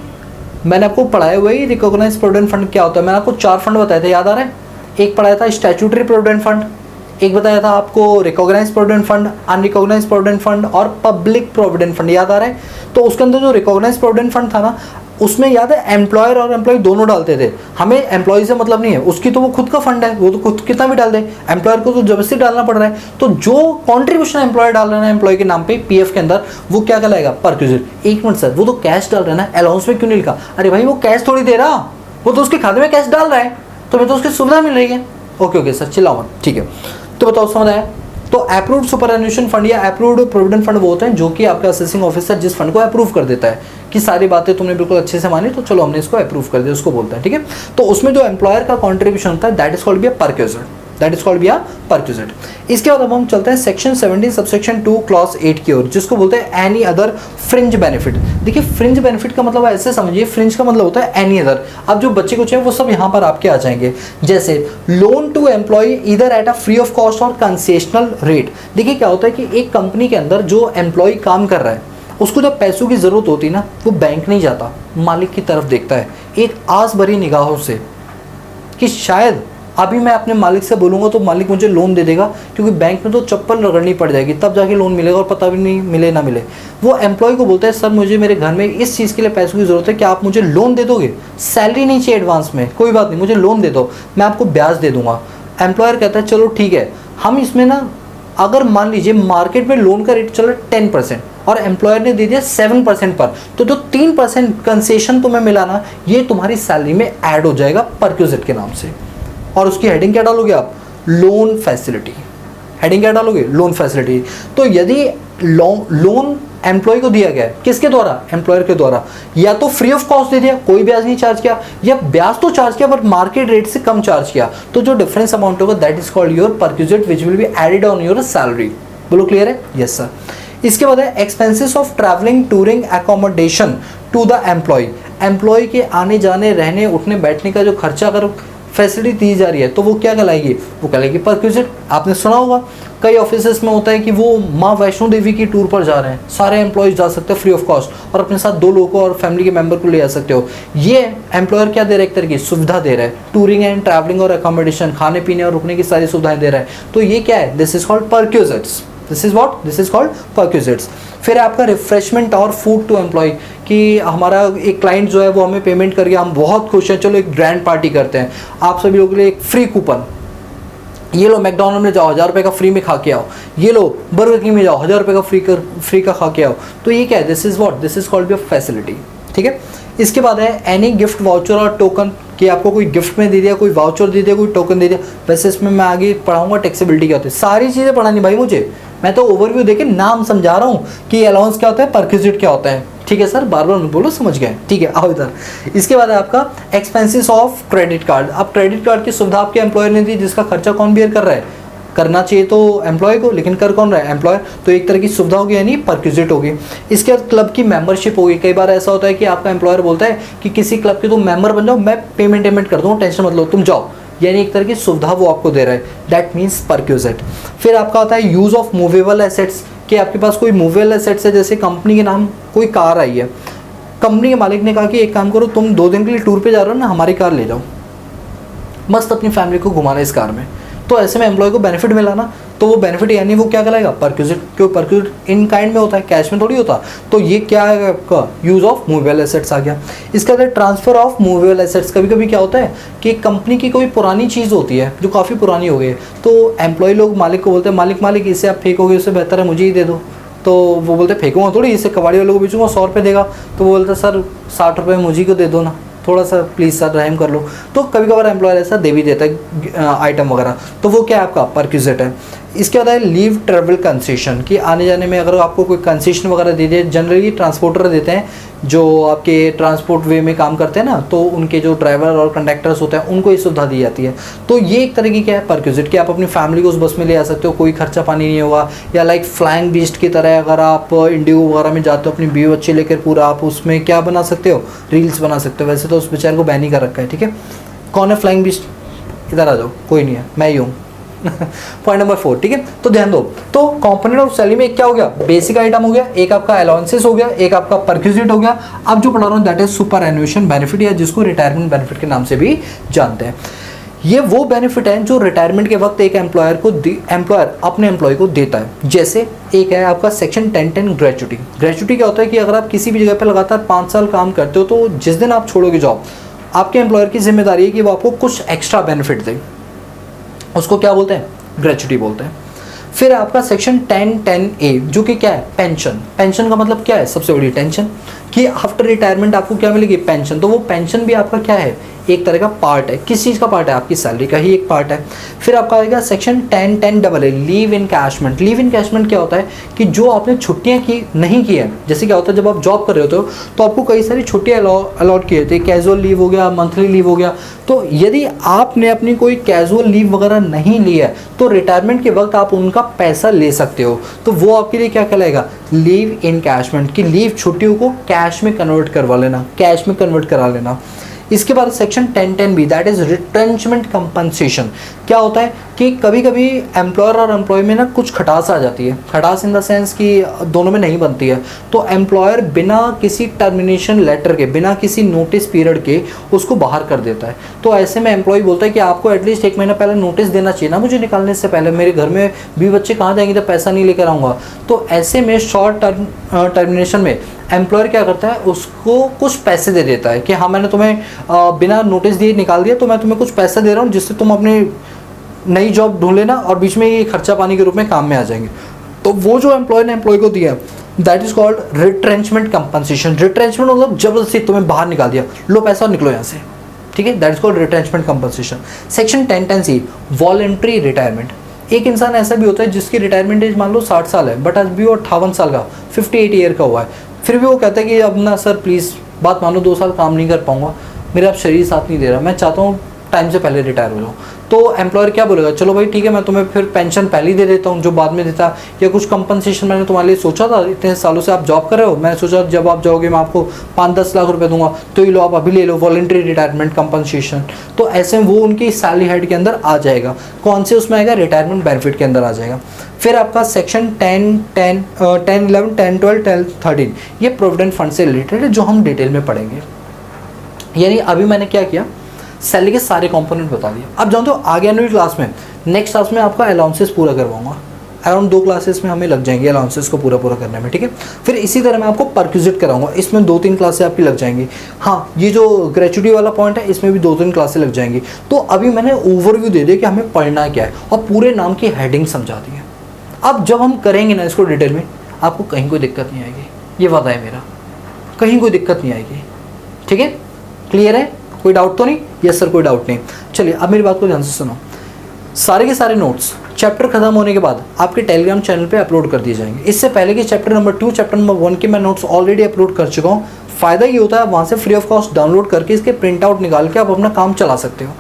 मैंने आपको पढ़ाया हुआ ही रिकॉग्नाइज्ड प्रोविडेंट फंड क्या होता है, मैंने आपको 4 फंड बताए थे, याद आ रहा है। एक पढ़ाया था स्टैट्यूटरी प्रोविडेंट फंड, एक बताया था आपको recognised provident fund, unrecognised provident fund और पब्लिक प्रोविडेंट फंड, याद आ रहा है। तो उसके अंदर जो रिकॉग्नाइज्ड प्रोविडेंट फंड था ना, उसमें याद है एम्प्लॉयर और एम्प्लॉय दोनों डालते थे। हमें एम्प्लॉय से मतलब नहीं है, उसकी तो वो खुद का फंड है, वो तो खुद कितना भी डाल दे, एम्प्लॉयर को तो जबरदस्ती डालना पड़ रहा है। तो जो कॉन्ट्रीब्यूशन एम्प्लॉयर डाल रहे हैं एम्प्लॉय के नाम पे पीएफ के अंदर, वो क्या कहलाएगा, परक्विजिट। एक मिनट सर, वो तो कैश डाल रहे हैं ना, अलाउंस में क्यों नहीं लिखा? अरे भाई वो कैश थोड़ी दे रहा, वो तो उसके खाते में कैश डाल रहा है, तो मैं तो उसकी सुविधा मिल रही है। ओके सर, चिल्लाओ मत, ठीक है। तो बताओ समझ आया। तो अप्रूव्ड सुपरएनुएशन फंड या अप्रूव्ड प्रोविडेंट फंड वो होते हैं जो कि आपका असेसिंग ऑफिसर जिस फंड को अप्रूव कर देता है कि सारी बातें तुमने बिल्कुल अच्छे से मानी, तो चलो हमने इसको अप्रूव कर दिया, उसको बोलते हैं, ठीक है। तो उसमें जो एम्प्लॉयर का कॉन्ट्रीब्यूशन होता है that is called be a perquisite, that is called be a perquisite. इसके बाद अब हम चलते हैं सेक्शन 17 सबसेक्शन 2 क्लॉज 8 की ओर, जिसको बोलते हैं एनी अदर फ्रिंज बेनिफिट। देखिए फ्रिंज बेनिफिट का मतलब ऐसे समझिए, फ्रिंज का मतलब होता है एनी अदर। अब जो बच्चे को चाहिए वो सब यहाँ पर आपके आ जाएंगे, जैसे loan to employee either at a free of cost और कंसेशनल रेट। देखिए क्या होता है कि एक कंपनी के अंदर जो एम्प्लॉय काम कर रहा है, उसको जब पैसों की ज़रूरत होती है ना, वो बैंक नहीं जाता, मालिक की तरफ देखता है एक आस भरी निगाहों से कि शायद अभी मैं अपने मालिक से बोलूँगा तो मालिक मुझे लोन दे देगा, क्योंकि बैंक में तो चप्पल रगड़नी पड़ जाएगी तब जाके लोन मिलेगा, और पता भी नहीं मिले ना मिले। वो एम्प्लॉय को बोलता है सर मुझे मेरे घर में इस चीज़ के लिए पैसों की ज़रूरत है, क्या आप मुझे लोन दे दोगे? सैलरी नहीं चाहिए एडवांस में, कोई बात नहीं, मुझे लोन दे दो, मैं आपको ब्याज दे दूँगा। एम्प्लॉयर कहता है चलो ठीक है, हम इसमें ना, अगर मान लीजिए मार्केट में लोन का रेट चल रहा है 10% और एम्प्लॉयर ने दे दिया 7% पर, तो जो 3% कंसेशन तुम्हें मिला ना, ये तुम्हारी सैलरी में ऐड हो जाएगा परक्विजिट के नाम से। और उसकी हेडिंग क्या डालोगे आप? Loan facility. हेडिंग क्या डालोगे? Loan facility. तो यदि लोन एम्प्लॉय को दिया गया है, किसके द्वारा? एम्प्लॉयर के द्वारा, या तो फ्री ऑफ कॉस्ट दे दिया, कोई ब्याज नहीं चार्ज किया, या ब्याज तो चार्ज किया पर मार्केट रेट से कम चार्ज किया, तो जो डिफरेंस अमाउंट होगा that is called your perquisite which will be added on your salary. बोलो क्लियर है? Yes sir. इसके बाद है expenses of travelling touring accommodation to the employee. Employee के आने जाने रहने उठने बैठने का जो खर्चा अगर फैसिलिटी दी जा रही है तो वो क्या कहलाएगी? वो कहलाएगी परक्विजिट। आपने सुना होगा कई ऑफिसेस में होता है कि वो माँ वैष्णो देवी की टूर पर जा रहे हैं, सारे एम्प्लॉयज जा सकते हैं फ्री ऑफ कॉस्ट, और अपने साथ 2 लोगों को और फैमिली के मेंबर को ले जा सकते हो। ये एम्प्लॉयर क्या दे रहा है? एक तरह की सुविधा दे रहा है, टूरिंग एंड ट्रैवलिंग और अकोमोडेशन, खाने पीने और रुकने की सारी सुविधाएं दे रहा है। तो ये क्या है? This is called perquisites. This is what? This is called perquisites. फिर आपका रिफ्रेशमेंट और फूड टू एम्प्लॉय, कि हमारा एक क्लाइंट जो है वो हमें पेमेंट कर गया, हम बहुत खुश हैं, चलो एक ग्रैंड पार्टी करते हैं, आप सभी लोगों के लिए एक फ्री कूपन, ये लो मैकडॉनल्ड में जाओ 1000 रुपये का फ्री में खा के आओ, ये लो बर्गर किंग में जाओ 1000 रुपये का फ्री का खा के आओ। तो ये क्या है? This is what? This is called be a facility. ठीक है। इसके बाद है एनी गिफ्ट वाउचर और टोकन, कि आपको कोई गिफ्ट में दे दिया, कोई वाउचर दे दिया, कोई टोकन दे दिया। वैसे इसमें मैं आगे पढ़ाऊंगा टैक्सेबिलिटी क्या होती है, सारी चीज़ें पढ़ानी भाई मुझे, मैं तो ओवरव्यू देके नाम समझा रहा हूँ कि अलाउंस क्या होता है, परक्विजिट क्या होता है। ठीक है सर, बार बार मत बोलो, समझ गए। ठीक है, आओ इधर। इसके बाद है आपका एक्सपेंसेस ऑफ क्रेडिट कार्ड। अब क्रेडिट कार्ड की सुविधा आपके एम्प्लॉयर ने दी, जिसका खर्चा कौन बियर कर रहा है, करना चाहिए तो एम्प्लॉय को, लेकिन कर कौन रहा है, एम्प्लॉयर। तो एक तरह की सुविधा होगी, यानी परक्विजिट होगी। इसके बाद क्लब की मेंबरशिप होगी। कई बार ऐसा होता है कि आपका एम्प्लॉयर बोलता है कि किसी क्लब के तुम मेंबर बन जाओ, मैं पेमेंट कर दूँ, टेंशन मत लो, तुम जाओ, यानी एक तरह की सुविधा वो आपको दे रहा है, दैट मीन्स परक्विजिट। फिर आपका होता है यूज ऑफ मूवेबल एसेट्स, कि आपके पास कोई मूवेबल एसेट्स है, जैसे कंपनी के नाम कोई कार आई है, कंपनी के मालिक ने कहा कि एक काम करो, तुम 2 दिन के लिए टूर पे जा रहे हो ना, हमारी कार ले जाओ, मस्त अपनी फैमिली को घुमाना इस कार में। तो ऐसे में एम्प्लॉय को बेनिफिट मिला ना, तो वो बेनिफिट यानी वो क्या कहलाएगा, परक्विजिट। क्यों, परक्विजिट इन काइंड में होता है, कैश में थोड़ी होता। तो ये क्या है आपका, यूज ऑफ मूवेबल एसेट्स आ गया। इसके बाद ट्रांसफर ऑफ मूवेबल एसेट्स। कभी कभी क्या होता है कि कंपनी की कोई पुरानी चीज़ होती है जो काफ़ी पुरानी हो गई है, तो एम्प्लॉय लोग मालिक को बोलते हैं, मालिक इसे आप फेंकोगे, उससे बेहतर है मुझे ही दे दो। तो वो बोलते फेंकूंगा थोड़ी, इसे कबाड़ी वालों को बेचूंगा, 100 रुपये देगा। तो वो बोलते सर 60 रुपये मुझे को दे दो ना, थोड़ा सा प्लीज़ सर रहम कर लो। तो कभी कभार एम्प्लॉयर ऐसा दे भी देता है आइटम वगैरह, तो वो क्या है आपका परक्विजिट है। इसके बाद है लीव ट्रैवल कंसेशन, कि आने जाने में अगर आपको कोई कंसेशन वगैरह दे दिए, जनरली ट्रांसपोर्टर देते हैं जो आपके ट्रांसपोर्ट वे में काम करते हैं ना, तो उनके जो ड्राइवर और कंडक्टर्स होते हैं उनको ये सुविधा दी जाती है। तो ये एक तरह की क्या है, परक्विजिट, कि आप अपनी फैमिली को उस बस में ले आ सकते हो, कोई खर्चा पानी नहीं होगा। या लाइक फ्लाइंग बीस्ट की तरह अगर आप इंडिगो वगैरह में जाते हो अपनी बीवी बच्चे लेकर, पूरा आप उसमें क्या बना सकते हो, रील्स बना सकते हो। वैसे तो उस बेचारे को बैन ही कर रखा है। ठीक है, कौन है फ्लाइंग बीस्ट, इधर आ जाओ, कोई नहीं है, मैं ही हूँ। Point number 4। ठीक है, तो ध्यान दो, तो कंपोनेंट ऑफ सैलरी में एक क्या हो गया, बेसिक आइटम हो गया, एक आपका अलाउंसेस हो गया, एक आपका परक्विजिट हो गया। अब जो पढ़ा रहा हूँ दैट इज सुपर एन्युएशन बेनिफिट, या जिसको रिटायरमेंट बेनिफिट के नाम से भी जानते हैं। ये वो बेनिफिट है जो रिटायरमेंट के वक्त एक एम्प्लॉयर अपने एम्प्लॉय को देता है। जैसे एक है आपका सेक्शन 1010 ग्रेचुटी। ग्रेचुटी क्या होता है कि अगर आप किसी भी जगह पर लगातार 5 साल काम करते हो, तो जिस दिन आप छोड़ोगे जॉब, आपके एम्प्लॉयर की जिम्मेदारी है कि वो आपको कुछ एक्स्ट्रा बेनिफिट दे, उसको क्या बोलते हैं, ग्रेचुटी बोलते हैं। फिर आपका सेक्शन 1010A जो कि क्या है, पेंशन। पेंशन का मतलब क्या है, सबसे बड़ी टेंशन, कि आफ्टर रिटायरमेंट आपको क्या मिलेगी, पेंशन। तो वो पेंशन भी आपका क्या है, एक तरह का पार्ट है। किस चीज़ का पार्ट है, आपकी सैलरी का ही एक पार्ट है। फिर आपका आएगा section 1010AA leave encashment. Leave encashment क्या होता है कि जो आपने छुट्टियां की नहीं की है, जैसे क्या होता है जब आप जॉब कर रहे होते हो तो आपको कई सारी छुट्टियां अलॉट किए थे, कैजुअल लीव हो गया, मंथली लीव हो गया। तो यदि आपने अपनी कोई कैजुअल लीव वगैरह नहीं ली है, तो रिटायरमेंट के वक्त आप उनका पैसा ले सकते हो। तो वो आपके लिए क्या कहलाएगा, लीव इनकैशमेंट, की लीव छुट्टियों को कैश में कन्वर्ट करवा लेना, कैश में कन्वर्ट करा लेना। इसके बाद section 1010B that is retrenchment compensation. क्या होता है कि कभी कभी एम्प्लॉयर और एम्प्लॉय में ना कुछ खटास आ जाती है, खटास इन द सेंस कि दोनों में नहीं बनती है। तो एम्प्लॉयर बिना किसी टर्मिनेशन लेटर के, बिना किसी नोटिस पीरियड के उसको बाहर कर देता है। तो ऐसे में एम्प्लॉय बोलता है कि आपको एटलीस्ट 1 महीना पहले नोटिस देना चाहिए ना मुझे निकालने से पहले, मेरे घर में भी बच्चे कहाँ जाएंगे जब पैसा नहीं लेकर आऊँगा। तो ऐसे में शॉर्ट टर्मिनेशन में एम्प्लॉयर क्या करता है, उसको कुछ पैसे दे देता है कि हाँ मैंने तुम्हें बिना नोटिस दिए निकाल दिया, तो मैं तुम्हें कुछ पैसा दे रहा हूँ जिससे तुम अपने नई जॉब ढूंढ लेना और बीच में ये खर्चा पानी के रूप में काम में आ जाएंगे। तो वो जो एम्प्लॉय ने एम्प्लॉय को दिया that is called retrenchment compensation. Retrenchment मतलब जबरदस्ती तुम्हें बाहर निकाल दिया, लो पैसा और निकलो यहाँ से। ठीक है, that is called retrenchment compensation. Section 1010C voluntary retirement. एक इंसान ऐसा भी होता है जिसकी रिटायरमेंट एज मान लो 60 साल है, बट आज भी वो 58 साल का 58 ईयर का हुआ है, फिर भी वो कहता है कि अब ना सर प्लीज़ बात मानो 2 साल काम नहीं कर पाऊंगा, मेरा अब शरीर साथ नहीं दे रहा, मैं चाहता हूँ टाइम से पहले रिटायर हो जाऊँ। तो एम्प्लॉयर क्या बोलेगा, चलो भाई ठीक है, मैं तुम्हें फिर पेंशन पहले ही दे देता हूँ जो बाद में देता, या कुछ कंपनसेशन मैंने तुम्हारे लिए सोचा था, इतने सालों से आप जॉब कर रहे हो, मैंने सोचा जब आप जाओगे मैं आपको 5-10 लाख रुपए दूंगा, तो ये लो आप अभी ले लो, वॉलंटरी रिटायरमेंट कंपनसेशन। तो ऐसे में वो उनकी सैलरी हेड के अंदर आ जाएगा। कौन से उसमें आएगा, रिटायरमेंट बेनिफिट के अंदर आ जाएगा। फिर आपका सेक्शन 10, 11, 10, 12, 13 ये प्रोविडेंट फंड से रिलेटेड है जो हम डिटेल में पढ़ेंगे। यानी अभी मैंने क्या किया, सैलरी के सारे कंपोनेंट बता दिए। अब जानते हो आगे आने वाली क्लास में, नेक्स्ट क्लास में आपका अलाउंसेस पूरा करवाऊंगा। अराउंड 2 क्लासेस में हमें लग जाएंगे अलाउंसेस को पूरा करने में। ठीक है, फिर इसी तरह मैं आपको परक्विजिट कराऊंगा, इसमें 2-3 क्लासेस आपकी लग जाएंगी। हाँ, ये जो ग्रेचुटी वाला पॉइंट है इसमें भी 2-3 क्लासेस लग जाएंगी। तो अभी मैंने ओवरव्यू दे दिया कि हमें पढ़ना क्या है और पूरे नाम की हेडिंग समझा दी है। अब जब हम करेंगे ना इसको डिटेल में, आपको कहीं कोई दिक्कत नहीं आएगी, ये वादा है मेरा, कहीं कोई दिक्कत नहीं आएगी। ठीक है, क्लियर है, कोई डाउट तो नहीं? यस सर, कोई डाउट नहीं। चलिए अब मेरी बात को ध्यान से सुनो। सारे के सारे नोट्स चैप्टर खत्म होने के बाद आपके टेलीग्राम चैनल पे अपलोड कर दिए जाएंगे। इससे पहले कि चैप्टर नंबर 2 चैप्टर नंबर 1 के मैं नोट्स ऑलरेडी अपलोड कर चुका हूँ। फ़ायदा ये होता है वहाँ से फ्री ऑफ कॉस्ट डाउनलोड करके इसके प्रिंट आउट निकाल के आप अपना काम चला सकते हो।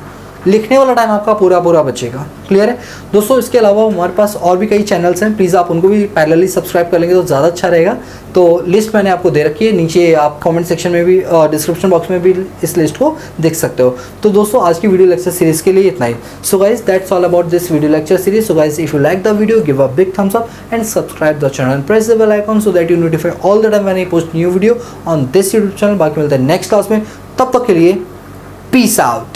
लिखने वाला टाइम आपका पूरा पूरा बचेगा। क्लियर है दोस्तों? इसके अलावा हमारे पास और भी कई चैनल्स हैं, प्लीज़ आप उनको भी पैरेलली सब्सक्राइब कर लेंगे तो ज़्यादा अच्छा रहेगा। तो लिस्ट मैंने आपको दे रखी है, नीचे आप कमेंट सेक्शन में भी डिस्क्रिप्शन बॉक्स में भी इस लिस्ट को देख सकते हो। तो दोस्तों आज की वीडियो लेक्चर सीरीज़ के लिए इतना ही। So guys that's all about this video lecture series. So guys if you like the video give a big thumbs up and subscribe the channel, press the bell icon so that you notify all the time when I post new video on this YouTube channel. बाकी मिलते हैं next class में, तब तक के लिए peace out.